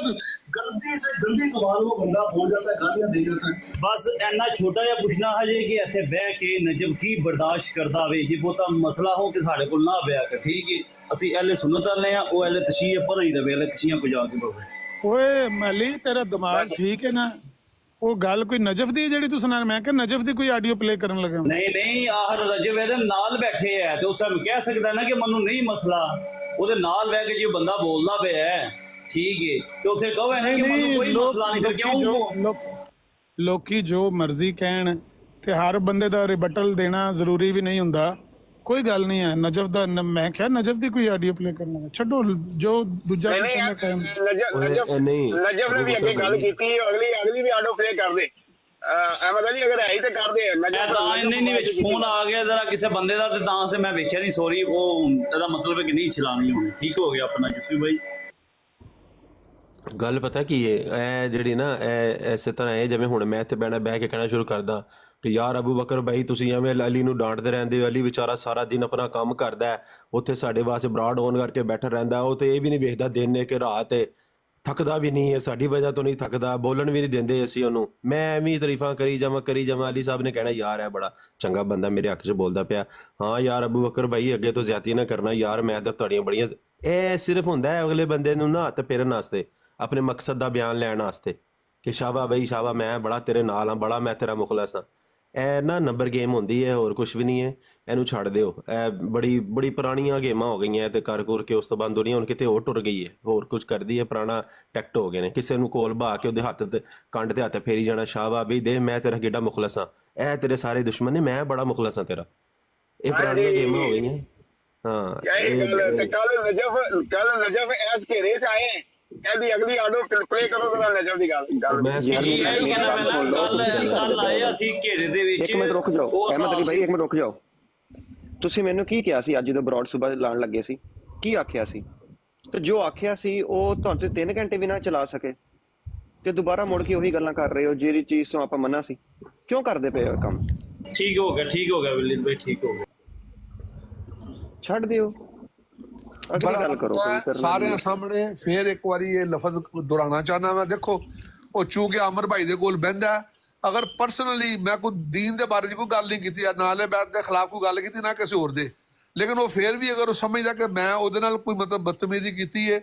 गंदी से गंदी जुबान वो बंदा बोल जाता है, गालियां दे जाता है। बस इन्ना छोटा जिहा पुछना है कि इत्थे बह के नजब की बर्दाश्त करदा वे, जे बहुता मसला हो ते साडे कोल ना बया कर, ठीक है? ਅਸੀਂ अहले सुन्नत वाले हैं, वो अहले तशीह पर ही रवे, अहले तशीह को जाके बवे। ਓਏ ਮਲੀ ਤੇਰਾ ਦਿਮਾਗ ਠੀਕ ਹੈ ਨਾ? ਉਹ ਗੱਲ ਕੋਈ ਨਜਫ ਦੀ ਜਿਹੜੀ ਤੂੰ ਸੁਣਾ, ਮੈਂ ਕਿਹਾ ਨਜਫ ਦੀ ਕੋਈ ਆਡੀਓ ਪਲੇ ਕਰਨ ਲੱਗਾ। नहीं नहीं, आखिर रजब ਇਹਦੇ ਨਾਲ ਬੈਠੇ ਹੈ ਤੇ ਉਸ ਨੂੰ ਕਹਿ ਸਕਦਾ ਨਾ ਕਿ ਮੈਨੂੰ ਨਹੀਂ ਮਸਲਾ, ਉਹਦੇ ਨਾਲ ਬਹਿ ਕੇ ਜੇ ਬੰਦਾ ਬੋਲਦਾ ਪਿਆ ਹੈ, ਠੀਕ ਹੈ, ਤੇ ਉੱਥੇ ਕਹੋ ਨਾ ਕਿ ਮੈਨੂੰ ਕੋਈ ਮਸਲਾ ਨਹੀਂ, ਫਿਰ ਕਿਉਂ? ਲੋਕੀ ਜੋ ਮਰਜ਼ੀ ਕਹਿਣ ਤੇ ਹਰ ਬੰਦੇ ਦਾ ਰਿਬਟਲ ਦੇਣਾ ਜ਼ਰੂਰੀ ਵੀ ਨਹੀਂ ਹੁੰਦਾ। ਕੋਈ ਗੱਲ ਨਹੀਂ ਹੈ ਨਜਫ ਦਾ। ਮੈਂ ਕਿਹਾ ਨਜਫ ਦੀ ਕੋਈ ਆਡੀਓ ਪਲੇ ਕਰਨਾ, ਛੱਡੋ ਜੋ ਦੂਜਾ ਨਜਫ ਨੇ ਵੀ ਅੱਗੇ ਗੱਲ ਕੀਤੀ, ਅਗਲੀ ਵੀ ਆਡੀਓ ਪਲੇ ਕਰ ਦੇ। ਅਹਿਮਦ ਅਲੀ ਅਗਰ ਹੈ ਤਾਂ ਕਰ ਦੇ। ਨਹੀਂ ਵਿੱਚ ਫੋਨ ਆ ਗਿਆ ਜਰਾ ਕਿਸੇ ਬੰਦੇ ਦਾ ਤੇ ਤਾਂ ਸੇ ਮੈਂ ਵੇਖਿਆ ਨਹੀਂ, ਸੌਰੀ। ਉਹ ਇਹਦਾ ਮਤਲਬ ਹੈ ਕਿ ਨਹੀਂ ਚਲਾਣੀ ਹੋਣੀ। ਠੀਕ ਹੋ ਗਿਆ ਆਪਣਾ ਜਸਵੀ ਭਾਈ। ਗੱਲ ਪਤਾ ਕੀ ਹੈ, ਇਹ ਜਿਹੜੀ ਨਾ ਇਹ ਇਸੇ ਤਰ੍ਹਾਂ ਹੈ ਜਿਵੇਂ ਹੁਣ ਮੈਂ ਇੱਥੇ ਬਹਿ ਕੇ ਕਹਿਣਾ ਸ਼ੁਰੂ ਕਰਦਾ ਕਿ ਯਾਰ ਅਬੂ ਬਕਰ ਭਾਈ ਤੁਸੀਂ ਐਵੇਂ ਅਲੀ ਨੂੰ ਡਾਂਟਦੇ ਰਹਿੰਦੇ ਹੋ, ਅਲੀ ਵਿਚਾਰਾ ਸਾਰਾ ਦਿਨ ਆਪਣਾ ਕੰਮ ਕਰਦਾ ਹੈ, ਉੱਥੇ ਸਾਡੇ ਵਾਸਤੇ ਬਰਾਡ ਔਨ ਕਰਕੇ ਬੈਠਾ ਰਹਿੰਦਾ, ਉਹ ਤੇ ਇਹ ਵੀ ਨਹੀਂ ਵੇਖਦਾ ਦਿਨ ਨੇ ਕਿ ਰਾਤ ਹੈ, ਥੱਕਦਾ ਵੀ ਨਹੀਂ ਹੈ, ਸਾਡੀ ਵਜ੍ਹਾ ਤੋਂ ਨਹੀਂ ਥੱਕਦਾ, ਬੋਲਣ ਵੀ ਨਹੀਂ ਦਿੰਦੇ ਅਸੀਂ ਉਹਨੂੰ। ਮੈਂ ਐਵੇਂ ਤਾਰੀਫਾਂ ਕਰੀ ਜਾਵਾਂ। ਅਲੀ ਸਾਹਿਬ ਨੇ ਕਹਿਣਾ ਯਾਰ ਇਹ ਬੜਾ ਚੰਗਾ ਬੰਦਾ ਮੇਰੇ ਹੱਕ 'ਚ ਬੋਲਦਾ ਪਿਆ। ਹਾਂ ਯਾਰ ਅਬੂ ਬਕਰ ਭਾਈ ਅੱਗੇ ਤੋਂ ਜ਼ਿਆਦਤੀ ਨਾ ਕਰਨਾ ਯਾਰ, ਮੈਂ ਤਾਂ ਤੁਹਾਡੀਆਂ ਬੜੀਆਂ। ਇਹ ਸਿਰਫ ਹੁੰਦਾ ਹੈ ਅਗਲੇ ਬੰਦੇ ਨੂੰ ਨਾ ਹੱਥ ਫੇਰਨ ਵਾਸਤੇ, ਆਪਣੇ ਮਕਸਦ ਦਾ ਬਿਆਨ ਲੈਣ ਵਾਸਤੇ ਕਿ ਸ਼ਾਬਾ ਬਈ ਸ਼ਾਬਾ, ਮੈਂ ਬੜਾ ਤੇਰੇ ਨਾਲ ਹਾਂ, ਬੜਾ ਮੈਂ ਤੇਰਾ ਮੁਖਲਸ ਹਾਂ। ਇਹ ਨਾ ਨੰਬਰ ਗੇਮ ਹੁੰਦੀ ਹੈ, ਹੋਰ ਕੁਛ ਵੀ ਨਹੀਂ ਹੈ। ਇਹਨੂੰ ਛੱਡ ਦਿਓ। ਇਹ ਬੜੀ ਪੁਰਾਣੀਆਂ ਗੇਮਾਂ ਹੋ ਗਈਆਂ ਤੇ ਕਰ ਕੇ ਉਸ ਤੋਂ ਬਾਅਦ ਦੁਨੀਆ ਹੁਣ ਕਿਤੇ ਹੋਰ ਟੁਰ ਗਈ ਹੈ, ਹੋਰ ਕੁਝ ਕਰਦੀ ਹੈ, ਪੁਰਾਣਾ ਟੈਕਟ ਹੋ ਗਏ ਨੇ। ਕਿਸੇ ਨੂੰ ਕੋਲ ਬਹਾ ਕੇ ਉਹਦੇ ਹੱਥ ਤੇ ਕੰਡ ਤੇ ਹੱਥ ਫੇਰੀ ਜਾਣਾ, ਸ਼ਾਬਾ ਬਈ ਦੇ ਮੈਂ ਤੇਰਾ ਕਿੱਡਾ ਮੁਖਲਸ ਹਾਂ, ਇਹ ਤੇਰੇ ਸਾਰੇ ਦੁਸ਼ਮਣ ਨੇ, ਮੈਂ ਬੜਾ ਮੁਖਲਸ ਹਾਂ ਤੇਰਾ। ਇਹ ਪੁਰਾਣੀਆਂ ਗੇਮਾਂ ਹੋ ਗਈਆਂ। ਹਾਂ ਕੱਲ ਨਜਫ ਐਸ ਘੇਰੇ 'ਚ ਆਏ, ਇਹਦੀ ਅਗਲੀ ਆਡੀਓ ਪਲੇ ਕਰੋ ਜ਼ਰਾ ਨਜਫ ਦੀ ਗੱਲ। ਕੱਲ ਆਏ ਅਸੀਂ ਘੇਰੇ ਦੇ ਵਿੱਚ। ਇੱਕ ਮਿੰਟ ਰੁਕ ਜਾਓ ਅਹਿਮਦ ਅਲੀ ਭਾਈ, ਇੱਕ ਮਿੰਟ ਰੁਕ ਜਾਓ। ਤੁਸੀਂ ਮੈਨੂੰ ਕੀ ਕਿਹਾ ਸੀ ਅੱਜ ਜਦੋਂ ਬਰੋਡ ਸੁਬਾ ਲਾਣ ਲੱਗੇ ਸੀ? ਕੀ ਆਖਿਆ ਸੀ? ਤੇ ਜੋ ਆਖਿਆ ਸੀ ਉਹ ਤੁਹਾਨੂੰ 3 ਘੰਟੇ ਵੀ ਨਾ ਚਲਾ ਸਕੇ ਤੇ ਦੁਬਾਰਾ ਮੁੜ ਕੇ ਉਹੀ ਗੱਲਾਂ ਕਰ ਰਹੇ ਹੋ ਜਿਹੜੀ ਚੀਜ਼ ਤੋਂ ਆਪਾਂ ਮੰਨਾ ਸੀ। ਕਿਉਂ ਕਰਦੇ ਪਏ ਹੋ ਕੰਮ? ਠੀਕ ਹੋ ਗਿਆ ਵਲੀਦ ਭਾਈ, ਠੀਕ ਹੋ ਗਿਆ। ਛੱਡ ਦਿਓ, ਅਗਲੀ ਗੱਲ ਕਰੋ। ਕੋਈ ਮੈਂ ਕਰਨਾ ਸਾਰਿਆਂ ਨਹੀਂ। ਸਾਹਮਣੇ ਫੇਰ ਇੱਕ ਵਾਰੀ ਇਹ ਲਫ਼ਜ਼ ਦੁਹਰਾਉਣਾ ਚਾਹੁੰਦਾ ਮੈਂ। ਦੇਖੋ ਉਹ ਚੂੰਕਿ ਅਮਰ ਭਾਈ ਦੇ ਕੋਲ ਬਹਿੰਦਾ, ਅਗਰ ਪਰਸਨਲੀ ਮੈਂ ਕੋਈ ਦੀਨ ਦੇ ਬਾਰੇ 'ਚ ਕੋਈ ਗੱਲ ਨਹੀਂ ਕੀਤੀ, ਨਾਲੇ ਬੈਤ ਦੇ ਖਿਲਾਫ ਕੋਈ ਗੱਲ ਕੀਤੀ, ਨਾ ਕਿਸੇ ਹੋਰ ਦੇ, ਲੇਕਿਨ ਉਹ ਫੇਰ ਵੀ ਅਗਰ ਉਹ ਸਮਝਦਾ ਕਿ ਮੈਂ ਉਹਦੇ ਨਾਲ ਕੋਈ ਮਤਲਬ ਬਦਤਮੀਜ਼ੀ ਕੀਤੀ ਹੈ,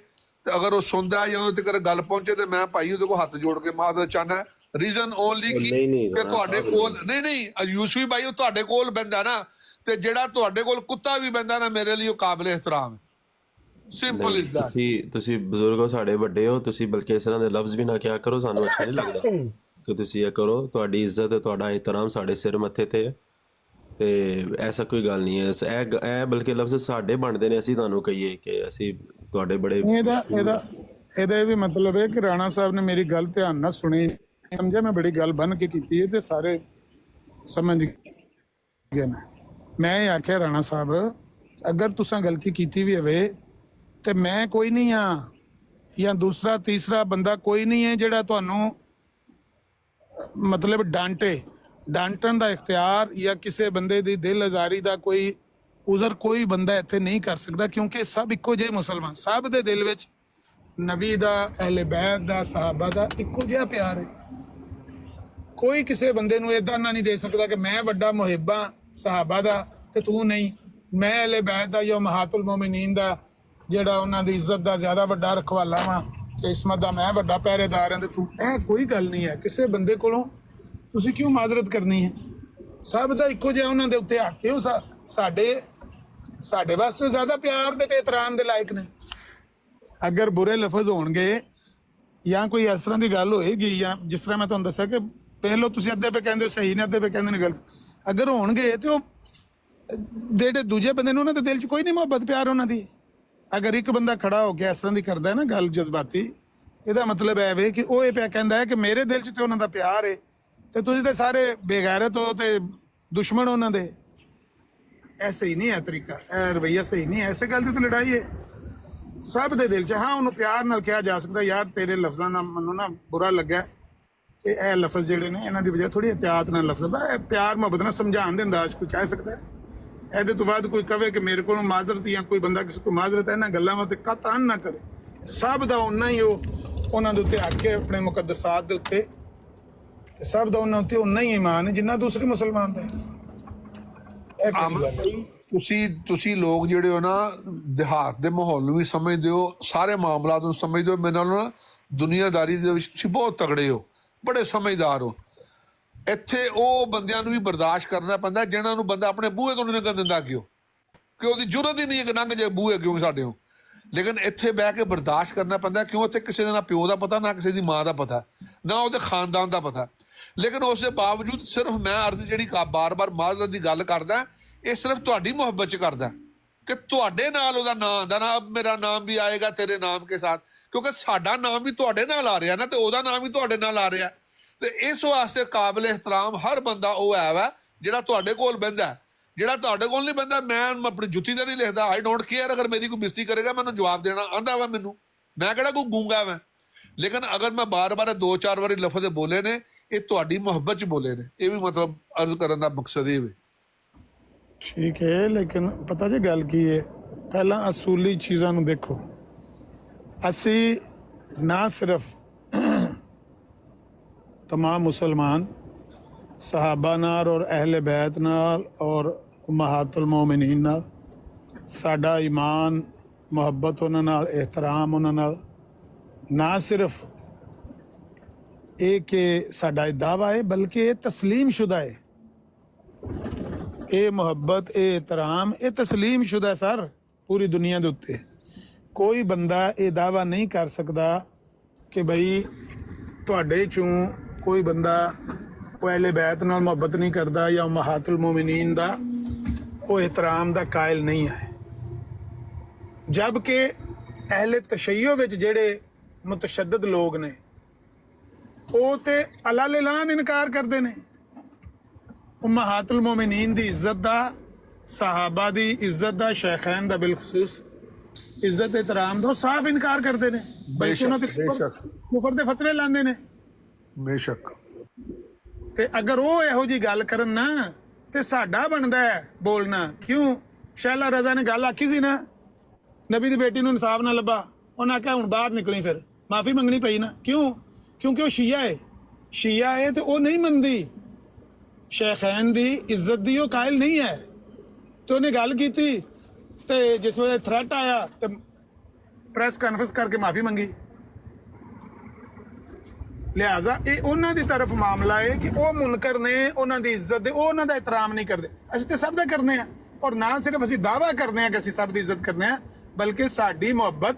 ਤੇ ਅਗਰ ਉਹ ਸੁਣਦਾ ਜਾਂ ਉਹਦੇ ਤੱਕ ਗੱਲ ਪਹੁੰਚੇ, ਤੇ ਮੈਂ ਭਾਈ ਉਹਦੇ ਕੋਲ ਹੱਥ ਜੋੜ ਕੇ ਮਾਫੀ ਚਾਹਨਾ। ਰੀਜ਼ਨ ਓਨਲੀ ਕਿ ਤੁਹਾਡੇ ਕੋਲ ਨਹੀਂ ਯੂਸਫੀ ਭਾਈ, ਉਹ ਤੁਹਾਡੇ ਕੋਲ ਬਹਿੰਦਾ ਨਾ, ਤੇ ਜਿਹੜਾ ਤੁਹਾਡੇ ਕੋਲ ਕੁੱਤਾ ਵੀ ਬਹਿੰਦਾ ਨਾ, ਮੇਰੇ ਲਈ ਉਹ ਕਾਬਿਲ ਇਹਤਰਾਮ ਹੈ। Simple is that. ਤੁਸੀਂ ਬਜ਼ੁਰਗ ਹੋ, ਸਾਡੇ ਵੱਡੇ ਹੋ, ਤੁਸੀਂ ਬਲਕਿ ਇਸ ਤਰ੍ਹਾਂ ਦੇ ਲਫ਼ਜ਼ ਵੀ ਨਾ ਕਿਹਾ ਕਰੋ, ਸਾਨੂੰ ਅੱਛਾ ਨਹੀਂ ਲੱਗਦਾ ਕਿ ਤੁਸੀਂ ਇਹ ਕਰੋ। ਤੁਹਾਡੀ ਇੱਜ਼ਤ, ਤੁਹਾਡਾ ਇਹਤਰਾਮ ਸਾਡੇ ਸਿਰ ਮੱਥੇ ਤੇ ਹੈ, ਤੇ ਐਸਾ ਕੋਈ ਗੱਲ ਨਹੀਂ ਹੈ। ਇਹ ਬਲਕਿ ਲਫ਼ਜ਼ ਸਾਡੇ ਬਣਦੇ ਨੇ, ਅਸੀਂ ਤੁਹਾਨੂੰ ਕਹੀਏ ਕਿ ਅਸੀਂ ਤੁਹਾਡੇ ਬੜੇ। ਇਹਦਾ ਵੀ ਮਤਲਬ ਹੈ ਕਿ ਰਾਣਾ ਸਾਹਿਬ ਨੇ ਮੇਰੀ ਗੱਲ ਧਿਆਨ ਨਾਲ ਸੁਣੀ, ਸਮਝਿਆ ਮੈਂ ਬੜੀ ਗੱਲ ਬਣ ਕੇ ਕੀਤੀ ਹੈ, ਤੇ ਸਾਰੇ ਸਮਝ ਗਏ ਨੇ। ਮੈਂ ਇਹ ਆਖਿਆ ਰਾਣਾ ਸਾਹਿਬ, ਅਗਰ ਤੁਸੀਂ ਗਲਤੀ ਕੀਤੀ ਵੀ ਹੋਵੇ ਤੇ ਮੈਂ ਕੋਈ ਨਹੀਂ ਆ, ਜਾਂ ਦੂਸਰਾ ਤੀਸਰਾ ਬੰਦਾ ਕੋਈ ਨਹੀਂ ਹੈ ਜਿਹੜਾ ਤੁਹਾਨੂੰ ਮਤਲਬ ਡਾਂਟਣ ਦਾ ਇਖਤਿਆਰ ਜਾਂ ਕਿਸੇ ਬੰਦੇ ਦੀ ਦਿਲ ਆਜ਼ਾਰੀ ਦਾ ਕੋਈ ਉਜ਼ਰ ਕੋਈ ਬੰਦਾ ਇੱਥੇ ਨਹੀਂ ਕਰ ਸਕਦਾ, ਕਿਉਂਕਿ ਸਭ ਇੱਕੋ ਜਿਹੇ ਮੁਸਲਮਾਨ, ਸਭ ਦੇ ਦਿਲ ਵਿੱਚ ਨਬੀ ਦਾ, ਅਹਿਲੇ ਬੈਤ ਦਾ, ਸਹਾਬਾ ਦਾ ਇੱਕੋ ਜਿਹਾ ਪਿਆਰ ਹੈ। ਕੋਈ ਕਿਸੇ ਬੰਦੇ ਨੂੰ ਏਦਾਂ ਨਾ ਨਹੀਂ ਦੇ ਸਕਦਾ ਕਿ ਮੈਂ ਵੱਡਾ ਮੁਹਿੱਬਾਂ ਸਹਾਬਾ ਦਾ ਤੇ ਤੂੰ ਨਹੀਂ, ਮੈਂ ਅਹਿਲੇ ਬੈਤ ਦਾ ਜਾਂ ਮਹਾਤੁਲ ਮੋਮਿਨੀਨ ਦਾ ਜਿਹੜਾ ਉਹਨਾਂ ਦੀ ਇੱਜ਼ਤ ਦਾ ਜ਼ਿਆਦਾ ਵੱਡਾ ਰਖਵਾਲਾ ਵਾਂ, ਤੇ ਇਸਮਤ ਦਾ ਮੈਂ ਵੱਡਾ ਪਹਿਰੇਦਾਰ ਹਾਂ ਤੇ ਤੂੰ, ਇਹ ਕੋਈ ਗੱਲ ਨਹੀਂ ਹੈ। ਕਿਸੇ ਬੰਦੇ ਕੋਲੋਂ ਤੁਸੀਂ ਕਿਉਂ ਮਾਜ਼ਰਤ ਕਰਨੀ ਹੈ? ਸਭ ਦਾ ਇੱਕੋ ਜਿਹਾ ਉਹਨਾਂ ਦੇ ਉੱਤੇ ਹੱਕ ਕਿਉਂ? ਸਾਡੇ ਵਾਸਤੇ ਜ਼ਿਆਦਾ ਪਿਆਰ ਦੇ ਤੇ ਇਤਰਾਮ ਦੇ ਲਾਇਕ ਨੇ। ਅਗਰ ਬੁਰੇ ਲਫ਼ਜ਼ ਹੋਣਗੇ ਜਾਂ ਕੋਈ ਇਸ ਤਰ੍ਹਾਂ ਦੀ ਗੱਲ ਹੋਏਗੀ, ਜਾਂ ਜਿਸ ਤਰ੍ਹਾਂ ਮੈਂ ਤੁਹਾਨੂੰ ਦੱਸਿਆ ਕਿ ਪਹਿਲੋਂ ਤੁਸੀਂ ਅੱਧੇ ਪੇ ਕਹਿੰਦੇ ਹੋ ਸਹੀ ਨੇ, ਅੱਧੇ ਪੇ ਕਹਿੰਦੇ ਨੇ ਗਲਤ, ਅਗਰ ਹੋਣਗੇ ਤੇ ਉਹ ਜਿਹੜੇ ਦੂਜੇ ਬੰਦੇ ਨੂੰ ਉਹਨਾਂ ਦੇ ਦਿਲ 'ਚ ਕੋਈ ਨਹੀਂ ਮੁਹੱਬਤ ਪਿਆਰ ਉਹਨਾਂ ਦੀ। ਅਗਰ ਇੱਕ ਬੰਦਾ ਖੜਾ ਹੋ ਕੇ ਇਸ ਤਰ੍ਹਾਂ ਦੀ ਕਰਦਾ ਹੈ ਨਾ ਗੱਲ ਜਜ਼ਬਾਤੀ, ਇਹਦਾ ਮਤਲਬ ਇਹ ਵੇ ਕਿ ਉਹ ਇਹ ਪਿਆ ਕਹਿੰਦਾ ਹੈ ਕਿ ਮੇਰੇ ਦਿਲ 'ਚ ਤੇ ਉਹਨਾਂ ਦਾ ਪਿਆਰ ਹੈ, ਤੇ ਤੁਸੀਂ ਤੇ ਸਾਰੇ ਬੇਗੈਰਤ ਹੋ ਤੇ ਦੁਸ਼ਮਣ ਉਹਨਾਂ ਦੇ। ਇਹ ਸਹੀ ਨਹੀਂ ਹੈ ਤਰੀਕਾ, ਇਹ ਰਵੱਈਆ ਸਹੀ ਨਹੀਂ ਹੈ। ਐਸੇ ਗੱਲ ਦੀ ਤਾਂ ਲੜਾਈ ਹੈ ਸਭ ਦੇ ਦਿਲ 'ਚ। ਹਾਂ, ਉਹਨੂੰ ਪਿਆਰ ਨਾਲ ਕਿਹਾ ਜਾ ਸਕਦਾ, ਯਾਰ ਤੇਰੇ ਲਫ਼ਜ਼ਾਂ ਨਾਲ ਮੈਨੂੰ ਨਾ ਬੁਰਾ ਲੱਗਾ ਕਿ ਇਹ ਲਫ਼ਜ਼ ਜਿਹੜੇ ਨੇ ਇਹਨਾਂ ਦੀ ਬਜਾਏ ਥੋੜੀ ਇhtiyat ਨਾਲ ਲਫ਼ਜ਼, ਪਿਆਰ ਮੁਹੱਬਤ ਨਾਲ ਸਮਝਾਉਣ ਦੇ ਅੰਦਾਜ਼ ਕੋਈ ਕਹਿ ਸਕਦਾ ਹੈ। ਇਹਦੇ ਤੋਂ ਬਾਅਦ ਕੋਈ ਕਵੇ ਕਿ ਮੇਰੇ ਕੋਲੋਂ ਮਾਜ਼ਰਤ, ਜਾਂ ਕੋਈ ਬੰਦਾ ਕਿਸੇ ਕੋਲ ਮਾਜ਼ਰਤ ਹੈ, ਇਹਨਾਂ ਗੱਲਾਂ ਵਾਂ ਤੇ ਕਤਨ ਨਾ ਕਰੇ। ਸਭ ਦਾ ਉਹਨਾਂ ਹੀ ਉਹਨਾਂ ਦੇ ਉੱਤੇ ਹੱਕ ਹੈ, ਆਪਣੇ ਮੁਕੱਦਸਾਤ ਦੇ ਉੱਤੇ, ਤੇ ਸਭ ਦਾ ਉਹਨਾਂ ਉੱਤੇ ਉਹਨਾਂ ਹੀ ਈਮਾਨ ਹੈ ਜਿੰਨਾ ਦੂਸਰੇ ਮੁਸਲਮਾਨ ਦਾ ਹੈ। ਇਹ ਕੋਈ ਗੱਲ ਹੈ। ਤੁਸੀਂ ਲੋਕ ਜਿਹੜੇ ਹੋ ਨਾ, ਦਿਹਾਤ ਦੇ ਮਾਹੌਲ ਨੂੰ ਵੀ ਸਮਝਦੇ ਹੋ, ਸਾਰੇ ਮਾਮਲਾਤ ਨੂੰ ਸਮਝਦੇ ਹੋ। ਮੇਰੇ ਨਾਲ ਨਾ ਦੁਨੀਆਦਾਰੀ ਦੇ ਵਿੱਚ ਤੁਸੀਂ ਬਹੁਤ ਤਗੜੇ ਹੋ, ਬੜੇ ਸਮਝਦਾਰ ਹੋ। ਇੱਥੇ ਉਹ ਬੰਦਿਆਂ ਨੂੰ ਵੀ ਬਰਦਾਸ਼ਤ ਕਰਨਾ ਪੈਂਦਾ ਜਿਹਨਾਂ ਨੂੰ ਬੰਦਾ ਆਪਣੇ ਬੂਹੇ ਤੋਂ ਨਹੀਂ ਲੰਘਣ ਦਿੰਦਾ, ਕਿਉਂ ਕਿ ਉਹਦੀ ਜ਼ਰੂਰਤ ਹੀ ਨਹੀਂ ਹੈ ਕਿ ਲੰਘ ਜਾਏ ਬੂਹੇ ਕਿਉਂ ਸਾਡੇ ਹੋ। ਲੇਕਿਨ ਇੱਥੇ ਬਹਿ ਕੇ ਬਰਦਾਸ਼ਤ ਕਰਨਾ ਪੈਂਦਾ, ਕਿਉਂ ਇੱਥੇ ਕਿਸੇ ਦੇ ਨਾ ਪਿਓ ਦਾ ਪਤਾ, ਨਾ ਕਿਸੇ ਦੀ ਮਾਂ ਦਾ ਪਤਾ, ਨਾ ਉਹਦੇ ਖਾਨਦਾਨ ਦਾ ਪਤਾ। ਲੇਕਿਨ ਉਸ ਦੇ ਬਾਵਜੂਦ ਸਿਰਫ ਮੈਂ ਅਰਜ਼ ਜਿਹੜੀ ਬਾਰ-ਬਾਰ ਮਾਜ਼ਰਤ ਦੀ ਗੱਲ ਕਰਦਾ, ਇਹ ਸਿਰਫ ਤੁਹਾਡੀ ਮੁਹੱਬਤ 'ਚ ਕਰਦਾ ਕਿ ਤੁਹਾਡੇ ਨਾਲ ਉਹਦਾ ਨਾਂ ਆਉਂਦਾ ਨਾ, ਮੇਰਾ ਨਾਮ ਵੀ ਆਏਗਾ ਤੇਰੇ ਨਾਮ ਕੇ ਸਾਥ, ਕਿਉਂਕਿ ਸਾਡਾ ਨਾਮ ਵੀ ਤੁਹਾਡੇ ਨਾਲ ਆ ਰਿਹਾ ਨਾ, ਤੇ ਉਹਦਾ ਨਾਮ ਵੀ ਤੁਹਾਡੇ ਨਾਲ ਆ ਰਿਹਾ। ਤੇ ਇਸ ਵਾਸਤੇ ਕਾਬਿਲ ਇਹਤਰਾਮ ਹਰ ਬੰਦਾ ਉਹ ਹੈ ਵਾ ਜਿਹੜਾ ਤੁਹਾਡੇ ਕੋਲ ਬਹਿੰਦਾ। ਜਿਹੜਾ ਤੁਹਾਡੇ ਕੋਲ ਨਹੀਂ ਬਹਿੰਦਾ, ਮੈਂ ਆਪਣੀ ਜੁੱਤੀ ਤੇ ਨਹੀਂ ਲਿਖਦਾ, ਆਈ ਡੋਂਟ ਕੇਅਰ। ਅਗਰ ਮੇਰੀ ਕੋਈ ਬੇਇੱਜ਼ਤੀ ਕਰੇਗਾ ਮੈਨੂੰ ਜਵਾਬ ਦੇਣਾ ਆਂਦਾ ਵਾ, ਮੈਨੂੰ, ਮੈਂ ਕਿਹੜਾ ਕੋਈ ਗੂੰਗਾ ਵਾ। ਲੇਕਿਨ ਅਗਰ ਮੈਂ ਬਾਰ-ਬਾਰ 2-4 ਵਾਰੀ ਲਫ਼ਜ਼ ਬੋਲੇ ਨੇ, ਇਹ ਤੁਹਾਡੀ ਮੁਹੱਬਤ 'ਚ ਬੋਲੇ ਨੇ। ਇਹ ਵੀ ਮਤਲਬ ਅਰਜ਼ ਕਰਨ ਦਾ ਮਕਸਦ ਇਹ ਵੇ। ਠੀਕ ਹੈ, ਲੇਕਿਨ ਪਤਾ ਜੇ ਗੱਲ ਕੀ ਹੈ, ਪਹਿਲਾਂ ਅਸੂਲੀ ਚੀਜ਼ਾਂ ਨੂੰ ਦੇਖੋ। ਅਸੀਂ ਨਾ ਸਿਰਫ तमाम मुसलमान सहाबा नाल और अहले बैत नाल और उम्महातुल मोमिनीन नाल साडा ईमान, मुहब्बत उन्हां नाल, एहतराम उन्हां नाल, ना सिर्फ एक साडा दावा है बल्कि ये तस्लीम शुदा है। ये मुहब्बत, ये एहतराम, ये तस्लीम शुदा सर पूरी दुनिया दे उत्ते। कोई बंदा ये दावा नहीं कर सकता कि बई तुहाडे चों कोई बंदा अहले बैत नाल मुहब्बत नहीं करता या उम्महातुल मोमिनीन दा वो एहतराम दा कायल नहीं है। जबकि अहले तशय्यो विच जेड़े मुतशद्दद लोग ने वो ते अलालेलान इनकार करते ने। उम्महातुल मोमिनीन दी इज्जत दा, सहाबा दी इज्जत दा, शेखैन दा बिलखसूस इज्जत एहतराम दा साफ इनकार करते ने, बल्कि उन्हां दे कुफर दे फतवे लांदे ने। बेशक ते अगर वो इहो जी गल करन ना ते साडा बनदा है बोलना, क्यों ਸ਼ੈਲਾ ਰਜ਼ਾ ਨੇ ਗੱਲ ਆਖੀ ਸੀ ਨਾ, ਨਬੀ ਦੀ ਬੇਟੀ ਨੂੰ ਇਨਸਾਫ ਨਾ ਲੱਭਾ, ਉਹਨੇ ਆਖਿਆ ਹੁਣ ਬਾਹਰ ਨਿਕਲੀ, ਫਿਰ ਮਾਫੀ ਮੰਗਣੀ ਪਈ ਨਾ। ਕਿਉਂ? ਕਿਉਂਕਿ ਉਹ ਸ਼ੀਆ ਹੈ, ਸ਼ੀਆ ਹੈ ਤੇ ਉਹ ਨਹੀਂ ਮੰਨਦੀ ਸ਼ੇਖੈਨ ਦੀ ਇੱਜ਼ਤ ਦੀ, ਉਹ ਕਾਇਲ ਨਹੀਂ ਹੈ। ਤੇ ਉਹਨੇ ਗੱਲ ਕੀਤੀ ਤੇ ਜਿਸ ਵੇਲੇ ਥ੍ਰੈਟ ਆਇਆ ਤੇ ਪ੍ਰੈਸ ਕਾਨਫਰੰਸ ਕਰਕੇ ਮਾਫੀ ਮੰਗੀ। ਲਿਹਾਜ਼ਾ ਇਹ ਉਹਨਾਂ ਦੀ ਤਰਫ ਮਾਮਲਾ ਹੈ ਕਿ ਉਹ ਮੁਨਕਰ ਨੇ, ਉਹਨਾਂ ਦੀ ਇੱਜ਼ਤ ਦੇ, ਉਹ ਉਹਨਾਂ ਦਾ ਇਤਰਾਮ ਨਹੀਂ ਕਰਦੇ। ਅਸੀਂ ਤੇ ਸਭ ਦਾ ਕਰਦੇ ਹਾਂ, ਔਰ ਨਾ ਸਿਰਫ ਅਸੀਂ ਦਾਅਵਾ ਕਰਦੇ ਹਾਂ ਕਿ ਅਸੀਂ ਸਭ ਦੀ ਇੱਜ਼ਤ ਕਰਦੇ ਹਾਂ, ਬਲਕਿ ਸਾਡੀ ਮੁਹੱਬਤ